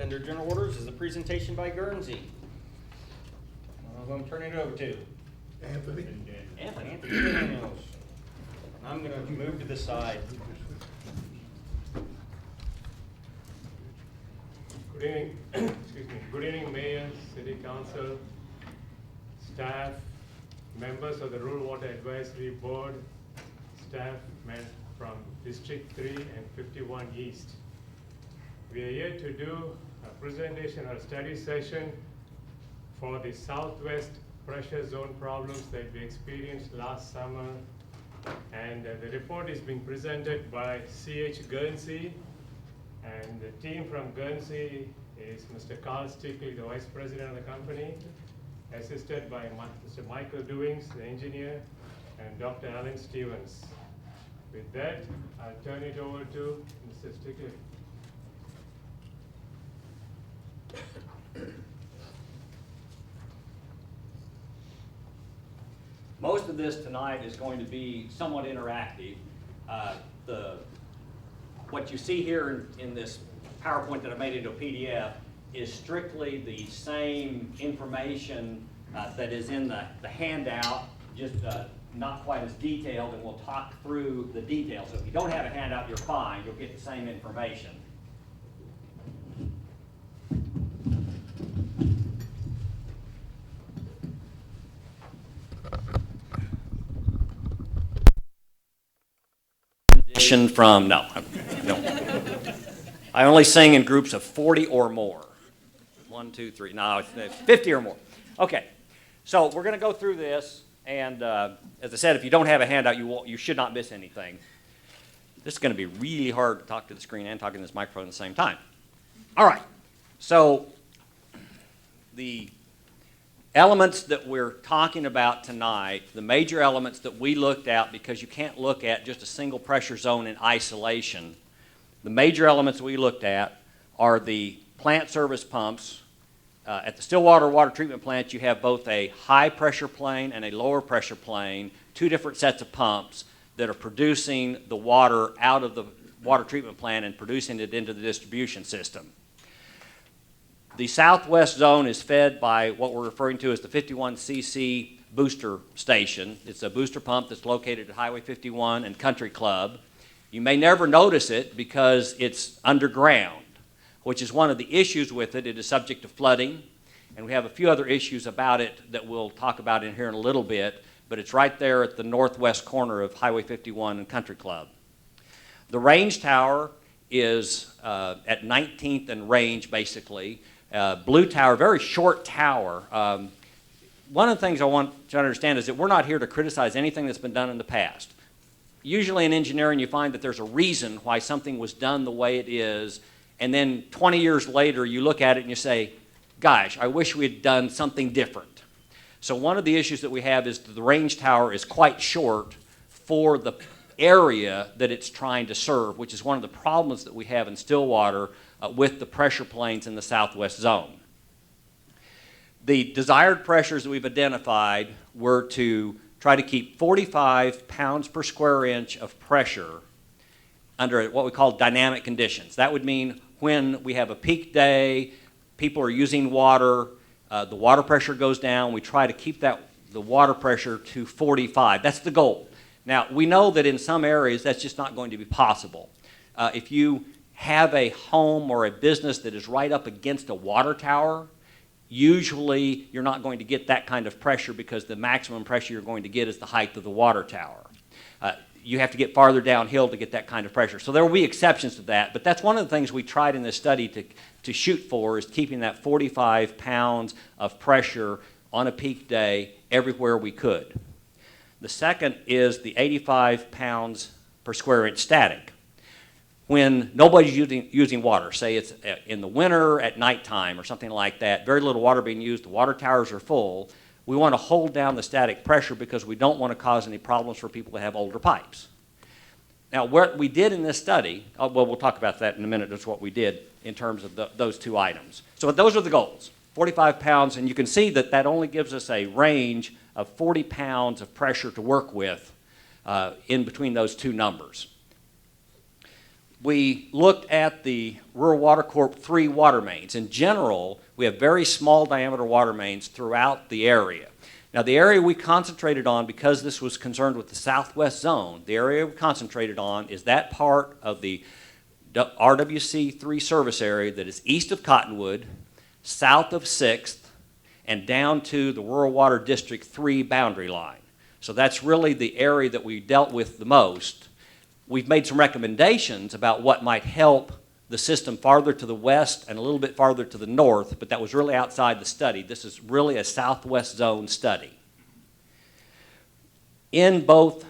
Under General Orders is a presentation by Guernsey. I'm going to turn it over to Anthony. Anthony Daniels. I'm going to move to the side. Good evening, excuse me. Good evening, Mayor, City Council, staff, members of the Rural Water Advisory Board, staff from District 3 and 51 East. We are here to do a presentation or study session for the Southwest pressure zone problems that we experienced last summer. And the report is being presented by C.H. Guernsey. And the team from Guernsey is Mr. Carl Stickley, the Vice President of the company, assisted by Mr. Michael Dewings, the engineer, and Dr. Alan Stevens. With that, I'll turn it over to Mr. Stickley. Most of this tonight is going to be somewhat interactive. What you see here in this PowerPoint that I made into a PDF is strictly the same information that is in the handout, just not quite as detailed, and we'll talk through the details. So if you don't have a handout, you're fine. You'll get the same information. From no. I only sing in groups of 40 or more. 1, 2, 3. No, 50 or more. Okay, so we're going to go through this, and as I said, if you don't have a handout, you should not miss anything. This is going to be really hard to talk to the screen and talk in this microphone at the same time. All right, so the elements that we're talking about tonight, the major elements that we looked at, because you can't look at just a single pressure zone in isolation, the major elements we looked at are the plant service pumps. At the Stillwater water treatment plant, you have both a high pressure plane and a lower pressure plane, two different sets of pumps that are producing the water out of the water treatment plant and producing it into the distribution system. The southwest zone is fed by what we're referring to as the 51cc booster station. It's a booster pump that's located at Highway 51 and Country Club. You may never notice it because it's underground, which is one of the issues with it. It is subject to flooding, and we have a few other issues about it that we'll talk about in here in a little bit, but it's right there at the northwest corner of Highway 51 and Country Club. The range tower is at 19th and Range, basically. Blue tower, very short tower. One of the things I want you to understand is that we're not here to criticize anything that's been done in the past. Usually in engineering you find that there's a reason why something was done the way it is, and then 20 years later you look at it and you say, gosh, I wish we had done something different. So one of the issues that we have is that the range tower is quite short for the area that it's trying to serve, which is one of the problems that we have in Stillwater with the pressure planes in the southwest zone. The desired pressures that we've identified were to try to keep 45 pounds per square inch of pressure under what we call dynamic conditions. That would mean when we have a peak day, people are using water, the water pressure goes down, we try to keep the water pressure to 45. That's the goal. Now, we know that in some areas that's just not going to be possible. If you have a home or a business that is right up against a water tower, usually you're not going to get that kind of pressure because the maximum pressure you're going to get is the height of the water tower. You have to get farther downhill to get that kind of pressure. So there will be exceptions to that, but that's one of the things we tried in this study to shoot for, is keeping that 45 pounds of pressure on a peak day everywhere we could. The second is the 85 pounds per square inch static. When nobody's using water, say it's in the winter at nighttime or something like that, very little water being used, the water towers are full, we want to hold down the static pressure because we don't want to cause any problems for people that have older pipes. Now, what we did in this study, well, we'll talk about that in a minute, that's what we did in terms of those two items. So those are the goals, 45 pounds, and you can see that that only gives us a range of 40 pounds of pressure to work with in between those two numbers. we looked at the Rural Water Corp 3 water mains. In general, we have very small diameter water mains throughout the area. Now, the area we concentrated on, because this was concerned with the southwest zone, the area we concentrated on is that part of the RWC 3 service area that is east of Cottonwood, south of 6th, and down to the Rural Water District 3 boundary line. So that's really the area that we dealt with the most. We've made some recommendations about what might help the system farther to the west and a little bit farther to the north, but that was really outside the study. This is really a southwest zone study. In both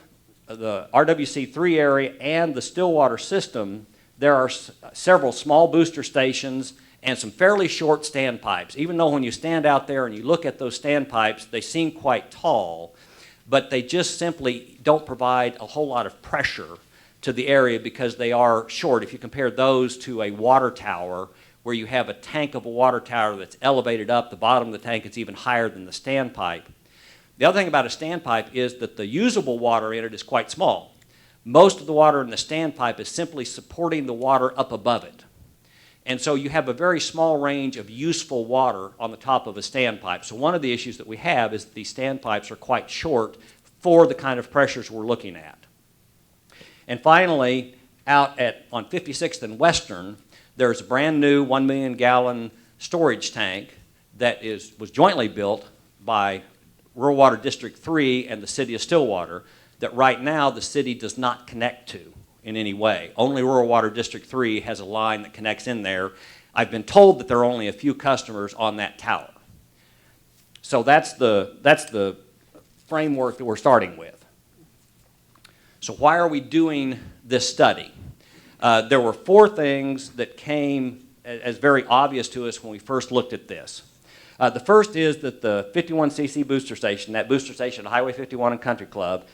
the RWC3 area and the Stillwater system, there are several small booster stations and some fairly short standpipes. Even though when you stand out there and you look at those standpipes, they seem quite tall, but they just simply don't provide a whole lot of pressure to the area because they are short. If you compare those to a water tower where you have a tank of a water tower that's elevated up, the bottom of the tank is even higher than the standpipe. The other thing about a standpipe is that the usable water in it is quite small. Most of the water in the standpipe is simply supporting the water up above it. And so you have a very small range of useful water on the top of a standpipe. So one of the issues that we have is that these standpipes are quite short for the kind of pressures we're looking at. And finally, out on 56th and Western, there's a brand new 1 million gallon storage tank that was jointly built by Rural Water District 3 and the city of Stillwater that right now the city does not connect to in any way. Only Rural Water District 3 has a line that connects in there. I've been told that there are only a few customers on that tower. So that's the framework that we're starting with. So why are we doing this study? There were 4 things that came as very obvious to us when we first looked at this. The first is that the 51cc booster station, that booster station at Highway 51 and Country Club,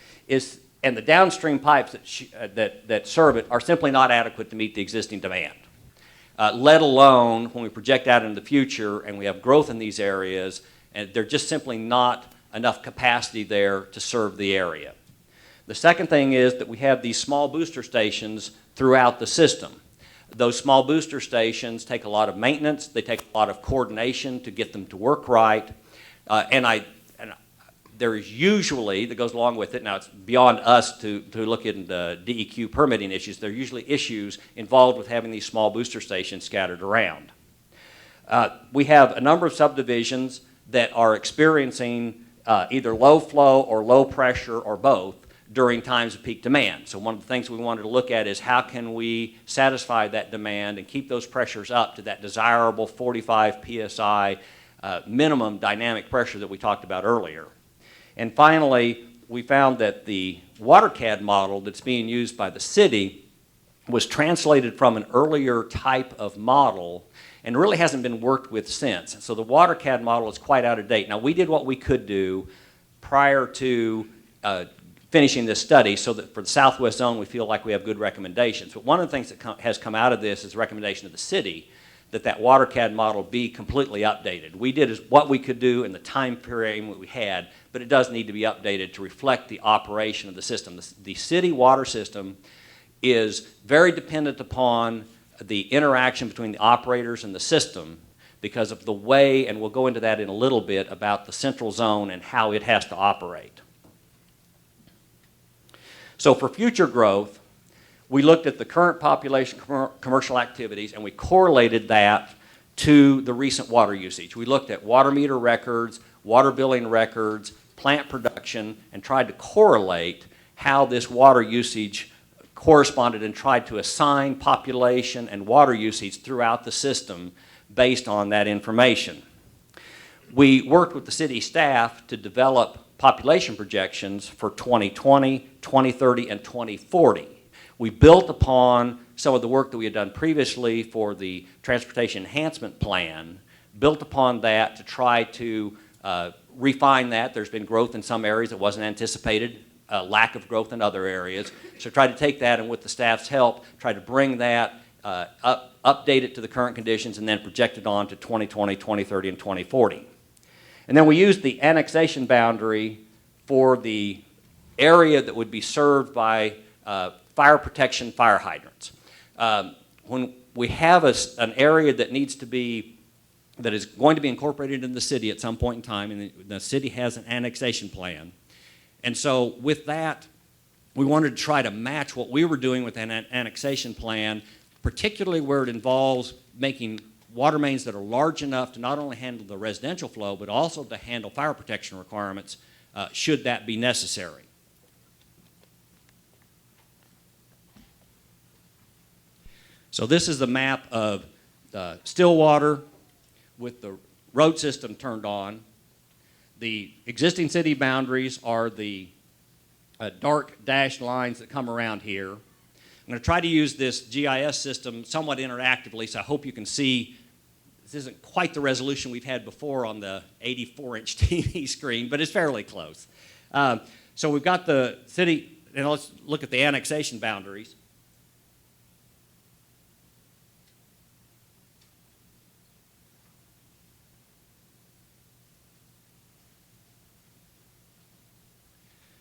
and the downstream pipes that serve it are simply not adequate to meet the existing demand. Let alone when we project out into the future and we have growth in these areas, and there's just simply not enough capacity there to serve the area. The second thing is that we have these small booster stations throughout the system. Those small booster stations take a lot of maintenance, they take a lot of coordination to get them to work right, and there is usually, that goes along with it, now it's beyond us to look into DEQ permitting issues, there are usually issues involved with having these small booster stations scattered around. We have a number of subdivisions that are experiencing either low flow or low pressure or both during times of peak demand. So one of the things we wanted to look at is how can we satisfy that demand and keep those pressures up to that desirable 45 psi minimum dynamic pressure that we talked about earlier. And finally, we found that the WaterCAD model that's being used by the city was translated from an earlier type of model and really hasn't been worked with since. So the WaterCAD model is quite out of date. Now, we did what we could do prior to finishing this study so that for the Southwest Zone we feel like we have good recommendations. But one of the things that has come out of this is a recommendation of the city that WaterCAD model be completely updated. We did what we could do in the time frame that we had, but it does need to be updated to reflect the operation of the system. The city water system is very dependent upon the interaction between the operators and the system because of the way, and we'll go into that in a little bit, about the central zone and how it has to operate. So for future growth, we looked at the current population commercial activities and we correlated that to the recent water usage. We looked at water meter records, water billing records, plant production, and tried to correlate how this water usage corresponded and tried to assign population and water usage throughout the system based on that information. We worked with the city staff to develop population projections for 2020, 2030, and 2040. We built upon some of the work that we had done previously for the Transportation Enhancement Plan, built upon that to try to refine that. There's been growth in some areas that wasn't anticipated, lack of growth in other areas. So try to take that and with the staff's help, try to bring that, update it to the current conditions and then project it on to 2020, 2030, and 2040. And then we used the annexation boundary for the area that would be served by fire protection fire hydrants. when we have an area that needs to be, that is going to be incorporated in the city at some point in time, and the city has an annexation plan. And so with that, we wanted to try to match what we were doing with an annexation plan, particularly where it involves making water mains that are large enough to not only handle the residential flow, but also to handle fire protection requirements, should that be necessary. So this is the map of Stillwater with the road system turned on. The existing city boundaries are the dark dashed lines that come around here. I'm going to try to use this GIS system somewhat interactively, so I hope you can see. This isn't quite the resolution we've had before on the 84-inch TV screen, but it's fairly close. So we've got the city, and let's look at the annexation boundaries.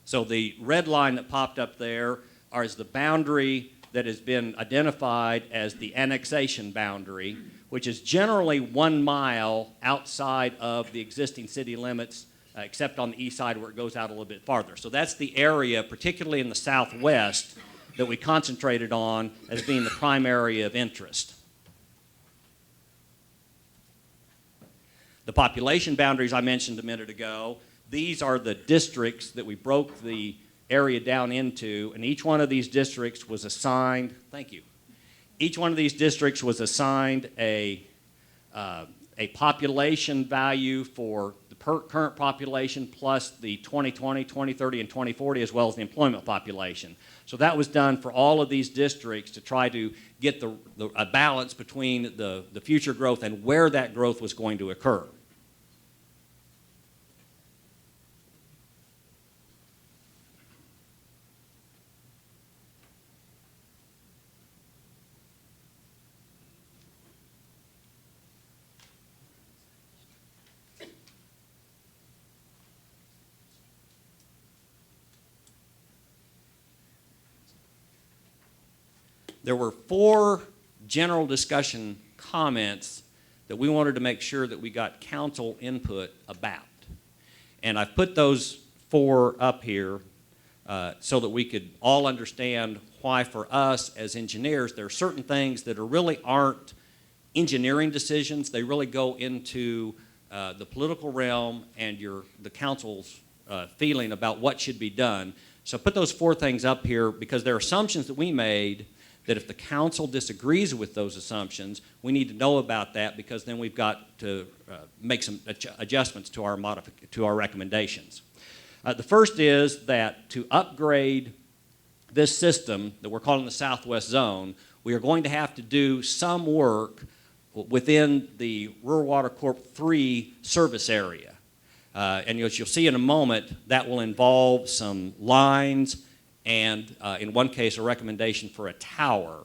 So the red line that popped up there is the boundary that has been identified as the annexation boundary, which is generally 1 mile outside of the existing city limits, except on the east side where it goes out a little bit farther. So that's the area, particularly in the southwest, that we concentrated on as being the prime area of interest. The population boundaries I mentioned a minute ago, these are the districts that we broke the area down into, and each one of these districts was assigned, thank you, each one of these districts was assigned a population value for the current population plus the 2020, 2030, and 2040, as well as the employment population. So that was done for all of these districts to try to get a balance between the future growth and where that growth was going to occur. There were 4 general discussion comments that we wanted to make sure that we got council input about. And I've put those 4 up here so that we could all understand why, for us as engineers, there are certain things that really aren't engineering decisions. They really go into the political realm and the council's feeling about what should be done. So I put those 4 things up here because there are assumptions that we made that if the council disagrees with those assumptions, we need to know about that, because then we've got to make some adjustments to our recommendations. The first is that to upgrade this system that we're calling the Southwest Zone, we are going to have to do some work within the Rural Water Corp 3 service area. And as you'll see in a moment, that will involve some lines and in one case a recommendation for a tower.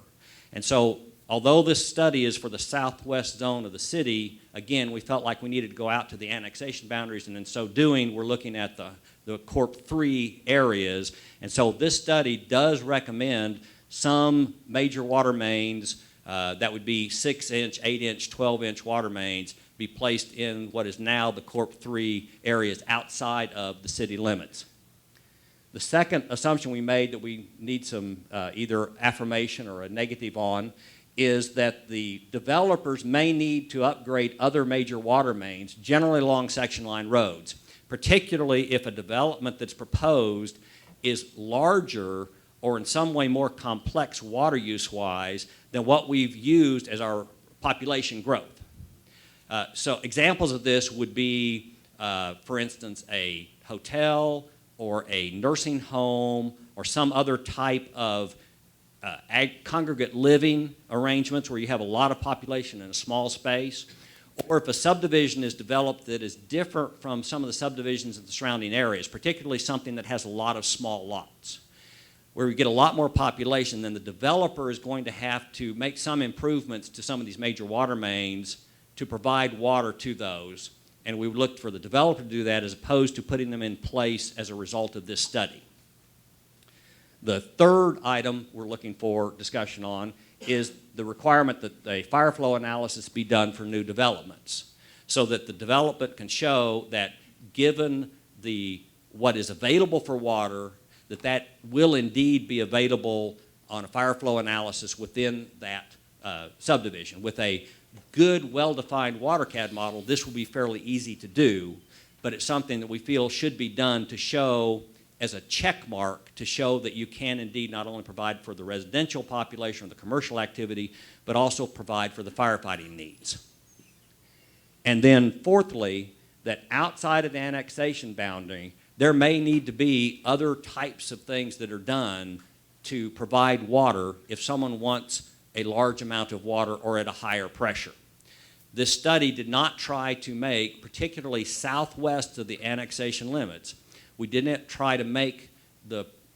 And so although this study is for the southwest zone of the city, again, we felt like we needed to go out to the annexation boundaries, and in so doing, we're looking at the Corp 3 areas. And so this study does recommend some major water mains that would be 6-inch, 8-inch, 12-inch water mains be placed in what is now the Corp 3 areas outside of the city limits. The second assumption we made that we need some either affirmation or a negative on is that the developers may need to upgrade other major water mains, generally along section line roads, particularly if a development that's proposed is larger or in some way more complex water use-wise than what we've used as our population growth. So examples of this would be, for instance, a hotel or a nursing home or some other type of congregate living arrangements where you have a lot of population in a small space, or if a subdivision is developed that is different from some of the subdivisions in the surrounding areas, particularly something that has a lot of small lots. Where we get a lot more population, then the developer is going to have to make some improvements to some of these major water mains to provide water to those. And we looked for the developer to do that as opposed to putting them in place as a result of this study. The third item we're looking for discussion on is the requirement that a fire flow analysis be done for new developments, so that the development can show that given what is available for water, that will indeed be available on a fire flow analysis within that subdivision. With a good, well-defined WaterCAD model, this will be fairly easy to do, but it's something that we feel should be done to show as a check mark to show that you can indeed not only provide for the residential population or the commercial activity, but also provide for the firefighting needs. And then fourthly, that outside of the annexation boundary, there may need to be other types of things that are done to provide water if someone wants a large amount of water or at a higher pressure. This study did not try to make, particularly southwest of the annexation limits, we didn't try to make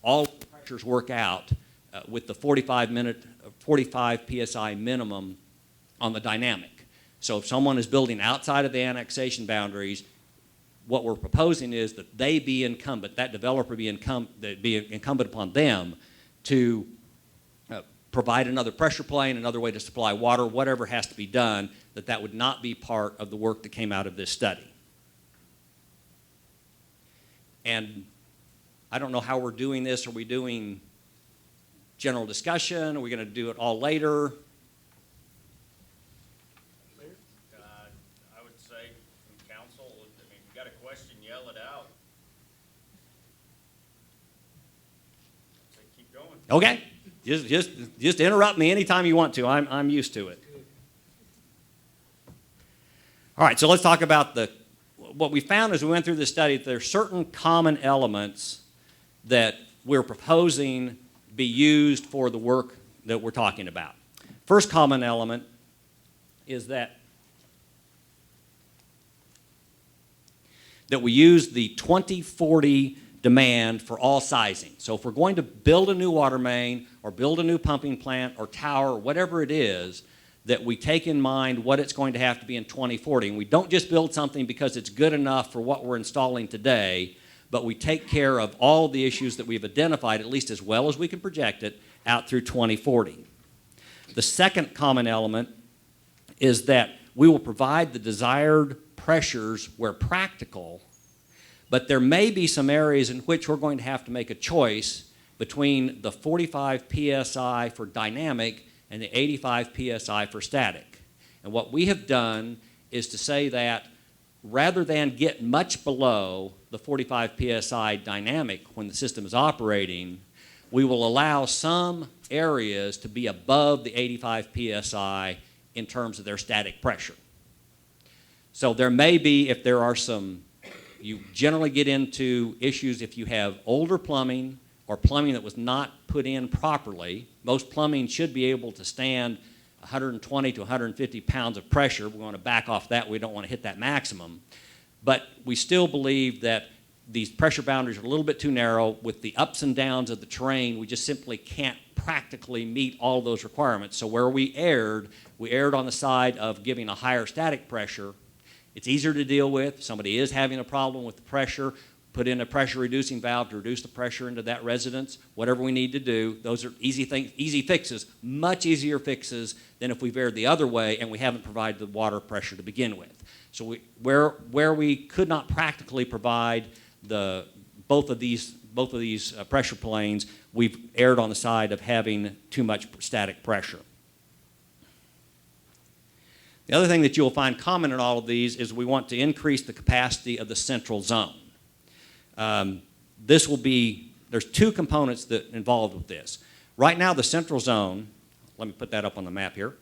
all the pressures work out with the 45 PSI minimum on the dynamic. So if someone is building outside of the annexation boundaries, what we're proposing is that they be incumbent, that developer be incumbent upon them to provide another pressure plane, another way to supply water, whatever has to be done, that would not be part of the work that came out of this study. And I don't know how we're doing this. Are we doing general discussion? Are we going to do it all later? I would say from council, I mean, if you got a question, yell it out. Say, keep going. Okay. Just interrupt me anytime you want to. I'm used to it. All right, so let's talk about what we found as we went through the study. There are certain common elements that we're proposing be used for the work that we're talking about. First common element is that we use the 2040 demand for all sizing. So if we're going to build a new water main or build a new pumping plant or tower, whatever it is, that we take in mind what it's going to have to be in 2040. And we don't just build something because it's good enough for what we're installing today, but we take care of all the issues that we've identified, at least as well as we can project it, out through 2040. The second common element is that we will provide the desired pressures where practical, but there may be some areas in which we're going to have to make a choice between the 45 PSI for dynamic and the 85 PSI for static. And what we have done is to say that rather than get much below the 45 PSI dynamic when the system is operating, we will allow some areas to be above the 85 PSI in terms of their static pressure. So there may be, if there are some, you generally get into issues if you have older plumbing or plumbing that was not put in properly. Most plumbing should be able to stand 120 to 150 pounds of pressure. We want to back off that. We don't want to hit that maximum. But we still believe that these pressure boundaries are a little bit too narrow. With the ups and downs of the terrain, we just simply can't practically meet all those requirements. So where we erred on the side of giving a higher static pressure. It's easier to deal with. If somebody is having a problem with the pressure, put in a pressure reducing valve to reduce the pressure into that residence, whatever we need to do. Those are easy things, easy fixes, much easier fixes than if we've erred the other way and we haven't provided the water pressure to begin with. So where we could not practically provide both of these pressure planes, we've erred on the side of having too much static pressure. The other thing that you'll find common in all of these is we want to increase the capacity of the central zone. There's two components that involved with this. Right now, the central zone, let me put that up on the map here.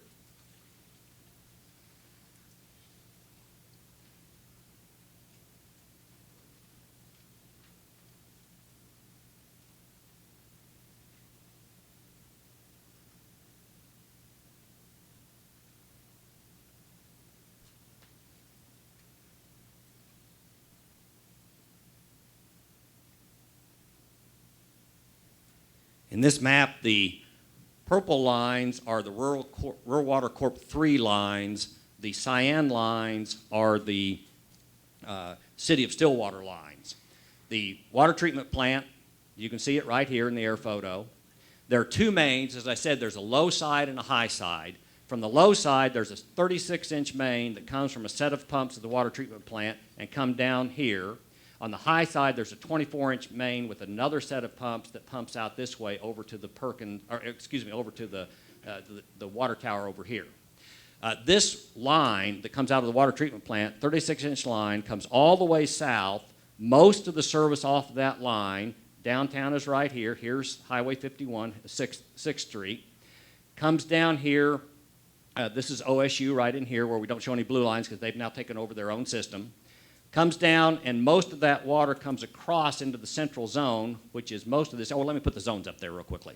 In this map, the purple lines are the Rural Water Corp 3 lines. The cyan lines are the City of Stillwater lines. The water treatment plant, you can see it right here in the air photo. There are two mains. As I said, there's a low side and a high side. From the low side, there's a 36-inch main that comes from a set of pumps at the water treatment plant and come down here. On the high side, there's a 24-inch main with another set of pumps that pumps out this way over to the over to the water tower over here. This line that comes out of the water treatment plant, 36-inch line, comes all the way south. Most of the service off of that line, downtown is right here. Here's Highway 51, 6th Street. Comes down here. This is OSU right in here where we don't show any blue lines because they've now taken over their own system. Comes down, and most of that water comes across into the central zone, which is most of this. Oh, let me put the zones up there real quickly.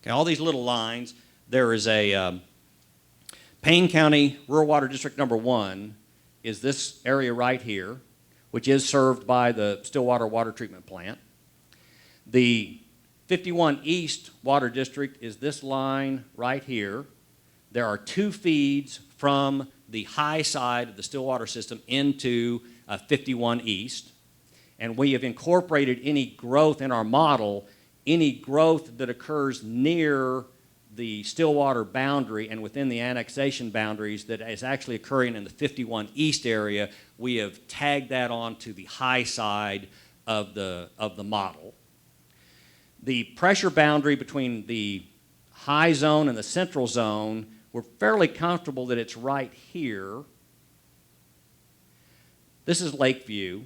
Okay, all these little lines, there is a Payne County Rural Water District number 1 is this area right here, which is served by the Stillwater Water Treatment Plant. The 51 East Water District is this line right here. There are 2 feeds from the high side of the Stillwater system into 51 East. And we have incorporated any growth in our model, any growth that occurs near the Stillwater boundary and within the annexation boundaries that is actually occurring in the 51 East area, we have tagged that onto the high side of the model. The pressure boundary between the high zone and the central zone, we're fairly comfortable that it's right here. This is Lakeview.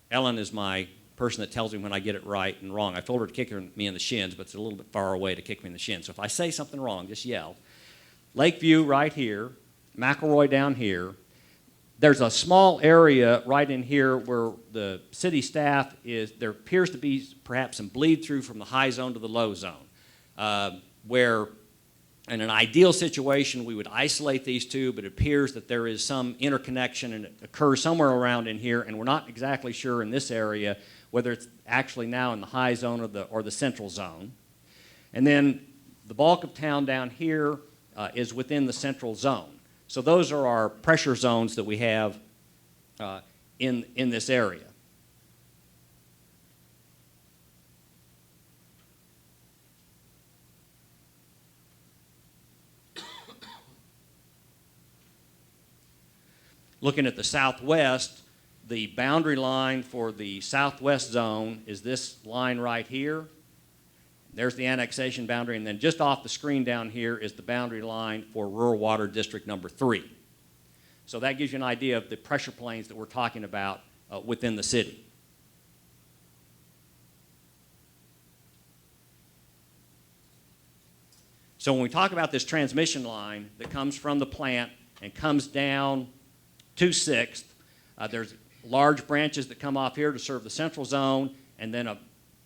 Ellen is my person that tells me when I get it right and wrong. I told her to kick me in the shins, but it's a little bit far away to kick me in the shins. So if I say something wrong, just yell. Lakeview right here, McElroy down here. There's a small area right in here where the city staff is, there appears to be perhaps some bleed through from the high zone to the low zone, where in an ideal situation we would isolate these two, but it appears that there is some interconnection and it occurs somewhere around in here, and we're not exactly sure in this area whether it's actually now in the high zone or the central zone. And then the bulk of town down here is within the central zone. So those are our pressure zones that we have in this area. Looking at the southwest, the boundary line for the southwest zone is this line right here. There's the annexation boundary, and then just off the screen down here is the boundary line for Rural Water District number 3. So that gives you an idea of the pressure planes that we're talking about within the city. So when we talk about this transmission line that comes from the plant and comes down to 6th, there's large branches that come off here to serve the central zone, and then a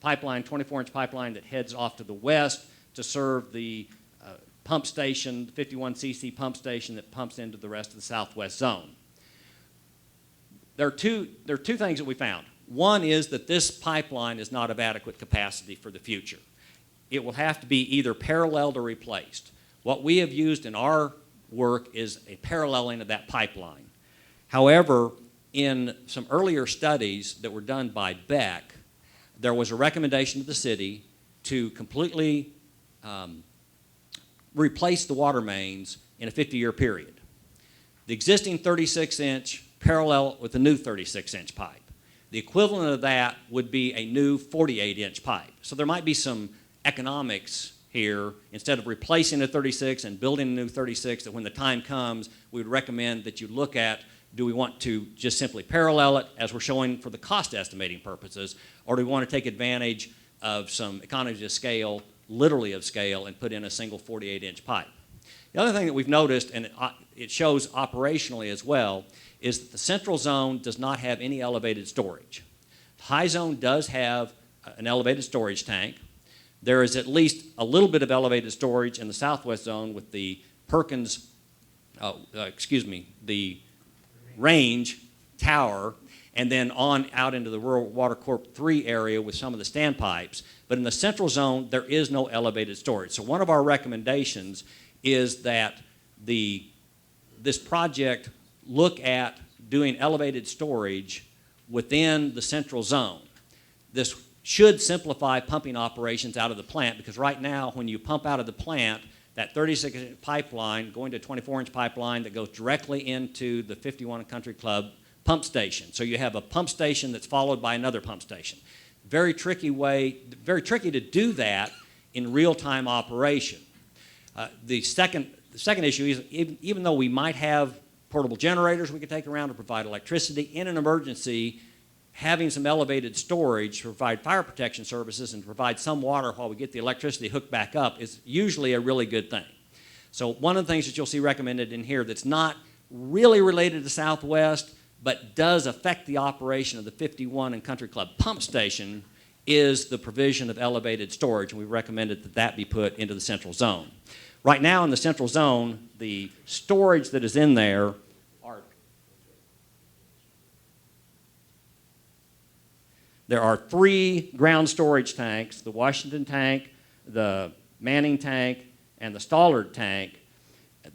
pipeline, 24-inch pipeline that heads off to the west to serve the pump station, the 51cc pump station that pumps into the rest of the southwest zone. There are two things that we found. One is that this pipeline is not of adequate capacity for the future. It will have to be either paralleled or replaced. What we have used in our work is a paralleling of that pipeline. However, in some earlier studies that were done by Beck, there was a recommendation to the city to completely replace the water mains in a 50-year period. The existing 36-inch parallel with the new 36-inch pipe. The equivalent of that would be a new 48-inch pipe. So there might be some economics here. Instead of replacing a 36 and building a new 36, that when the time comes, we would recommend that you look at, do we want to just simply parallel it, as we're showing for the cost estimating purposes, or do we want to take advantage of some economies of scale, literally of scale, and put in a single 48-inch pipe? The other thing that we've noticed, and it shows operationally as well, is that the central zone does not have any elevated storage. The high zone does have an elevated storage tank. There is at least a little bit of elevated storage in the southwest zone with the the range tower, and then on out into the Rural Water Corp 3 area with some of the standpipes. But in the central zone, there is no elevated storage. So one of our recommendations is that this project look at doing elevated storage within the central zone. This should simplify pumping operations out of the plant, because right now when you pump out of the plant, that 36-inch pipeline going to a 24-inch pipeline that goes directly into the 51 Country Club pump station. So you have a pump station that's followed by another pump station. Very tricky to do that in real-time operation. The second issue is, even though we might have portable generators we could take around to provide electricity, in an emergency, having some elevated storage to provide fire protection services and to provide some water while we get the electricity hooked back up is usually a really good thing. So one of the things that you'll see recommended in here that's not really related to Southwest, but does affect the operation of the 51 and Country Club pump station, is the provision of elevated storage, and we recommended that that be put into the central zone. Right now in the central zone, the storage that is in there there are 3 ground storage tanks: the Washington tank, the Manning tank, and the Stollard tank.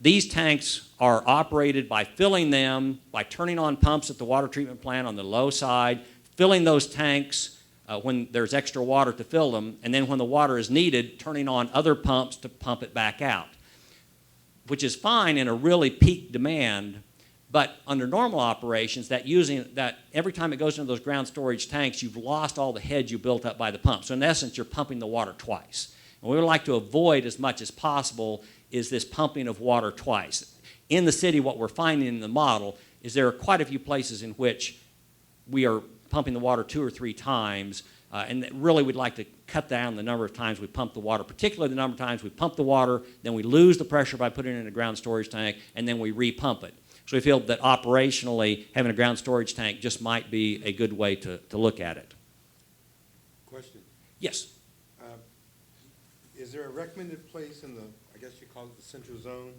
These tanks are operated by filling them, by turning on pumps at the water treatment plant on the low side, filling those tanks when there's extra water to fill them, and then when the water is needed, turning on other pumps to pump it back out, which is fine in a really peak demand. But under normal operations, that every time it goes into those ground storage tanks, you've lost all the heads you built up by the pump. So in essence, you're pumping the water twice. And we would like to avoid as much as possible is this pumping of water twice. In the city, what we're finding in the model is there are quite a few places in which we are pumping the water 2 or 3 times, and really we'd like to cut down the number of times we pump the water, particularly the number of times we pump the water, then we lose the pressure by putting it in a ground storage tank, and then we repump it. So we feel that operationally having a ground storage tank just might be a good way to look at it. Question. Yes. Is there a recommended place in the, I guess you call it the central zone,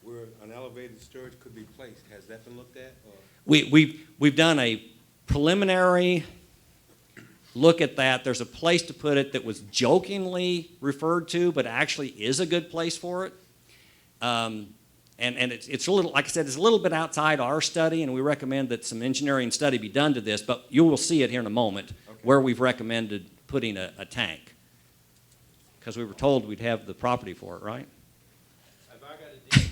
where an elevated storage could be placed? Has that been looked at? Or? We've done a preliminary look at that. There's a place to put it that was jokingly referred to, but actually is a good place for it. And it's a little, like I said, it's a little bit outside our study, and we recommend that some engineering study be done to this, but you will see it here in a moment, okay, where we've recommended putting a tank. Because we were told we'd have the property for it, right? Have I got a deal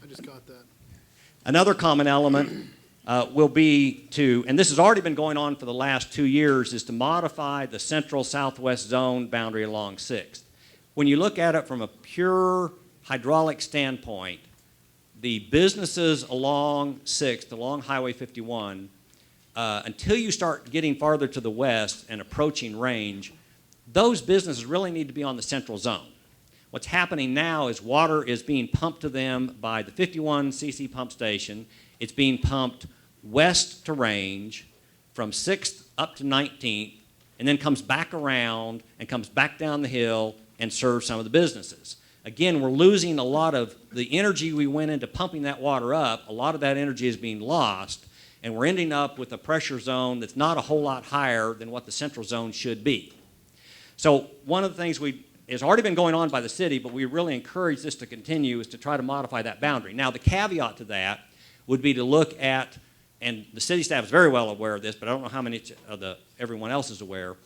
I just got that. Another common element will be to, and this has already been going on for the last 2 years, is to modify the central southwest zone boundary along 6th. When you look at it from a pure hydraulic standpoint, the businesses along 6th, along Highway 51, until you start getting farther to the west and approaching range, those businesses really need to be on the central zone. What's happening now is water is being pumped to them by the 51 cc pump station. It's being pumped west to range from 6th up to 19th, and then comes back around and comes back down the hill and serves some of the businesses. Again, we're losing a lot of the energy we went into pumping that water up. A lot of that energy is being lost, and we're ending up with a pressure zone that's not a whole lot higher than what the central zone should be. So one of the things has already been going on by the city, but we really encourage this to continue, is to try to modify that boundary. Now, the caveat to that would be to look at, and the city staff is very well aware of this, but I don't know how many of everyone else is aware,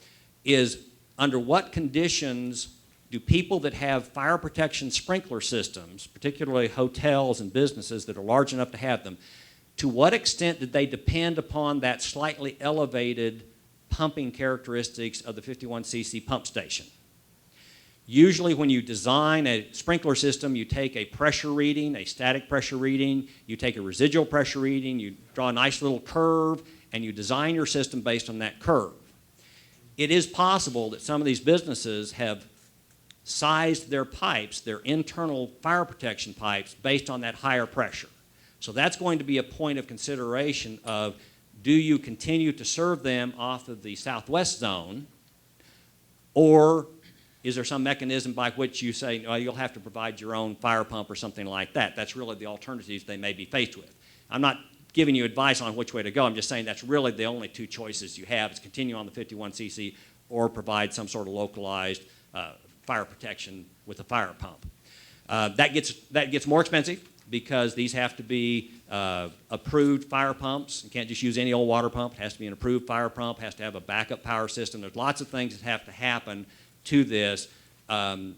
is under what conditions do people that have fire protection sprinkler systems, particularly hotels and businesses that are large enough to have them, to what extent did they depend upon that slightly elevated pumping characteristics of the 51 cc pump station? Usually when you design a sprinkler system, you take a pressure reading, a static pressure reading, you take a residual pressure reading, you draw a nice little curve, and you design your system based on that curve. It is possible that some of these businesses have sized their pipes, their internal fire protection pipes, based on that higher pressure. So that's going to be a point of consideration of, do you continue to serve them off of the southwest zone, or is there some mechanism by which you say, no, you'll have to provide your own fire pump or something like that? That's really the alternatives they may be faced with. I'm not giving you advice on which way to go. I'm just saying that's really the only two choices you have is continue on the 51cc or provide some sort of localized fire protection with a fire pump. That gets more expensive because these have to be approved fire pumps. You can't just use any old water pump. It has to be an approved fire pump, has to have a backup power system. There's lots of things that have to happen to this.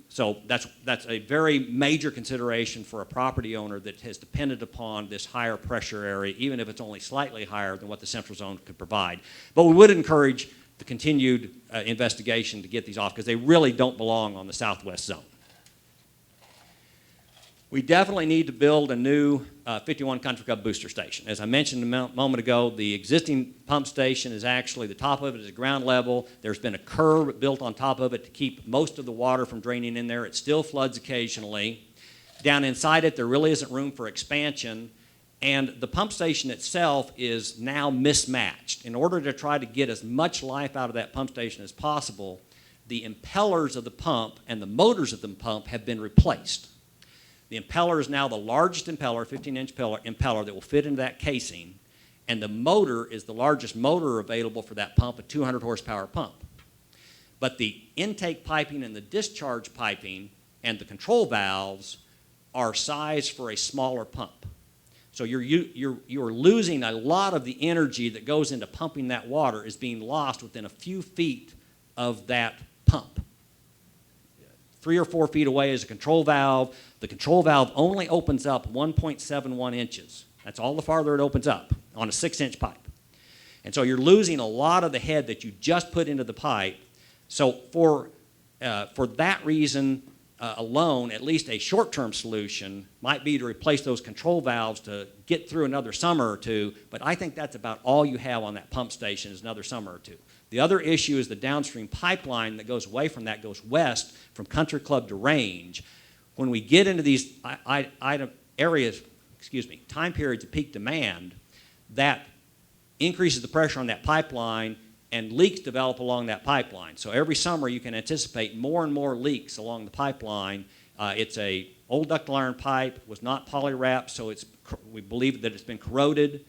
So that's a very major consideration for a property owner that has depended upon this higher pressure area, even if it's only slightly higher than what the central zone could provide. But we would encourage the continued investigation to get these off because they really don't belong on the southwest zone. We definitely need to build a new 51 Country Club booster station. As I mentioned a moment ago, the existing pump station is actually, the top of it is ground level. There's been a curb built on top of it to keep most of the water from draining in there. It still floods occasionally. Down inside it, there really isn't room for expansion. And the pump station itself is now mismatched. In order to try to get as much life out of that pump station as possible, the impellers of the pump and the motors of the pump have been replaced. The impeller is now the largest impeller, 15-inch impeller that will fit into that casing, and the motor is the largest motor available for that pump, a 200 horsepower pump. But the intake piping and the discharge piping and the control valves are sized for a smaller pump. So you're losing a lot of the energy that goes into pumping that water is being lost within a few feet of that pump. 3 or 4 feet away is a control valve. The control valve only opens up 1.71 inches. That's all the farther it opens up on a 6-inch pipe. And so you're losing a lot of the head that you just put into the pipe. So for that reason alone, at least a short-term solution might be to replace those control valves to get through another summer or two, but I think that's about all you have on that pump station is another summer or two. The other issue is the downstream pipeline that goes away from that goes west from Country Club to Range. When we get into these time periods of peak demand, that increases the pressure on that pipeline and leaks develop along that pipeline. So every summer you can anticipate more and more leaks along the pipeline. It's a old ductile iron pipe, was not poly-wrapped, so we believe that it's been corroded.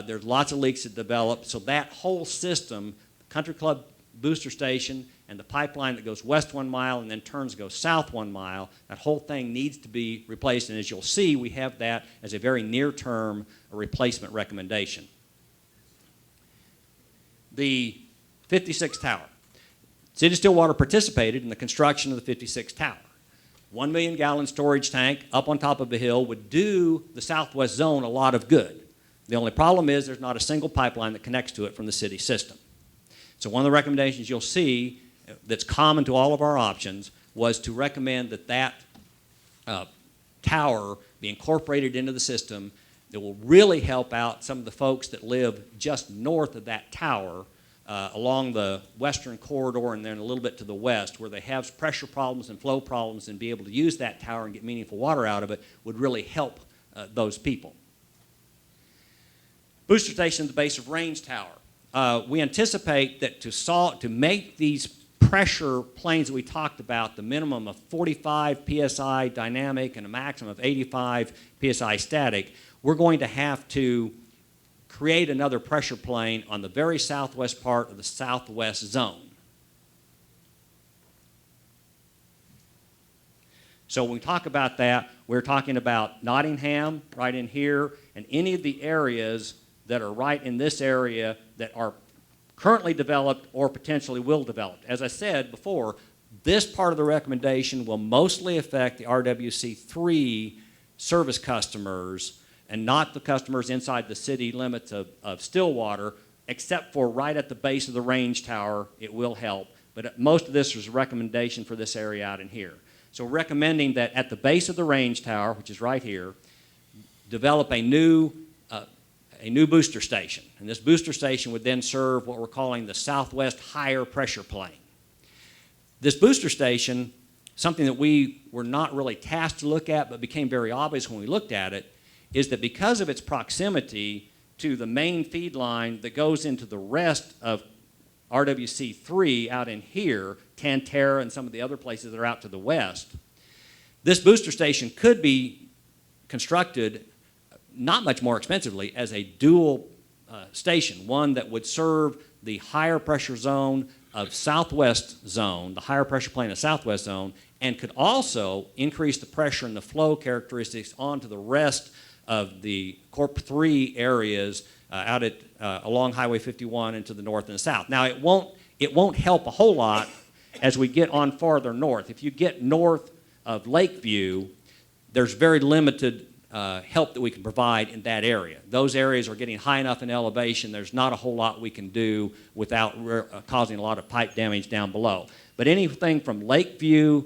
There's lots of leaks that develop. So that whole system, Country Club booster station and the pipeline that goes west 1 mile and then turns to go south 1 mile, that whole thing needs to be replaced. And as you'll see, we have that as a very near-term replacement recommendation. The 56th tower. City of Stillwater participated in the construction of the 56th tower. 1 million gallon storage tank up on top of a hill would do the southwest zone a lot of good. The only problem is there's not a single pipeline that connects to it from the city system. So one of the recommendations you'll see that's common to all of our options was to recommend that tower be incorporated into the system that will really help out some of the folks that live just north of that tower along the western corridor and then a little bit to the west where they have pressure problems and flow problems, and be able to use that tower and get meaningful water out of it would really help those people. Booster station at the base of Range Tower. We anticipate that to make these pressure planes that we talked about, the minimum of 45 psi dynamic and a maximum of 85 psi static, we're going to have to create another pressure plane on the very southwest part of the southwest zone. So when we talk about that, we're talking about Nottingham right in here and any of the areas that are right in this area that are currently developed or potentially will develop. As I said before, this part of the recommendation will mostly affect the RWC3 service customers and not the customers inside the city limits of Stillwater, except for right at the base of the Range Tower, it will help. But most of this is a recommendation for this area out in here. So we're recommending that at the base of the Range Tower, which is right here, develop a new booster station. And this booster station would then serve what we're calling the southwest higher pressure plane. This booster station, something that we were not really tasked to look at but became very obvious when we looked at it, is that because of its proximity to the main feed line that goes into the rest of RWC3 out in here, Tantera and some of the other places that are out to the west, this booster station could be constructed not much more expensively as a dual station, one that would serve the higher pressure zone of southwest zone, the higher pressure plane of southwest zone, and could also increase the pressure and the flow characteristics onto the rest of the Corp 3 areas out at along Highway 51 and to the north and the south. Now it won't help a whole lot as we get on farther north. If you get north of Lakeview, there's very limited help that we can provide in that area. Those areas are getting high enough in elevation, there's not a whole lot we can do without causing a lot of pipe damage down below. But anything from Lakeview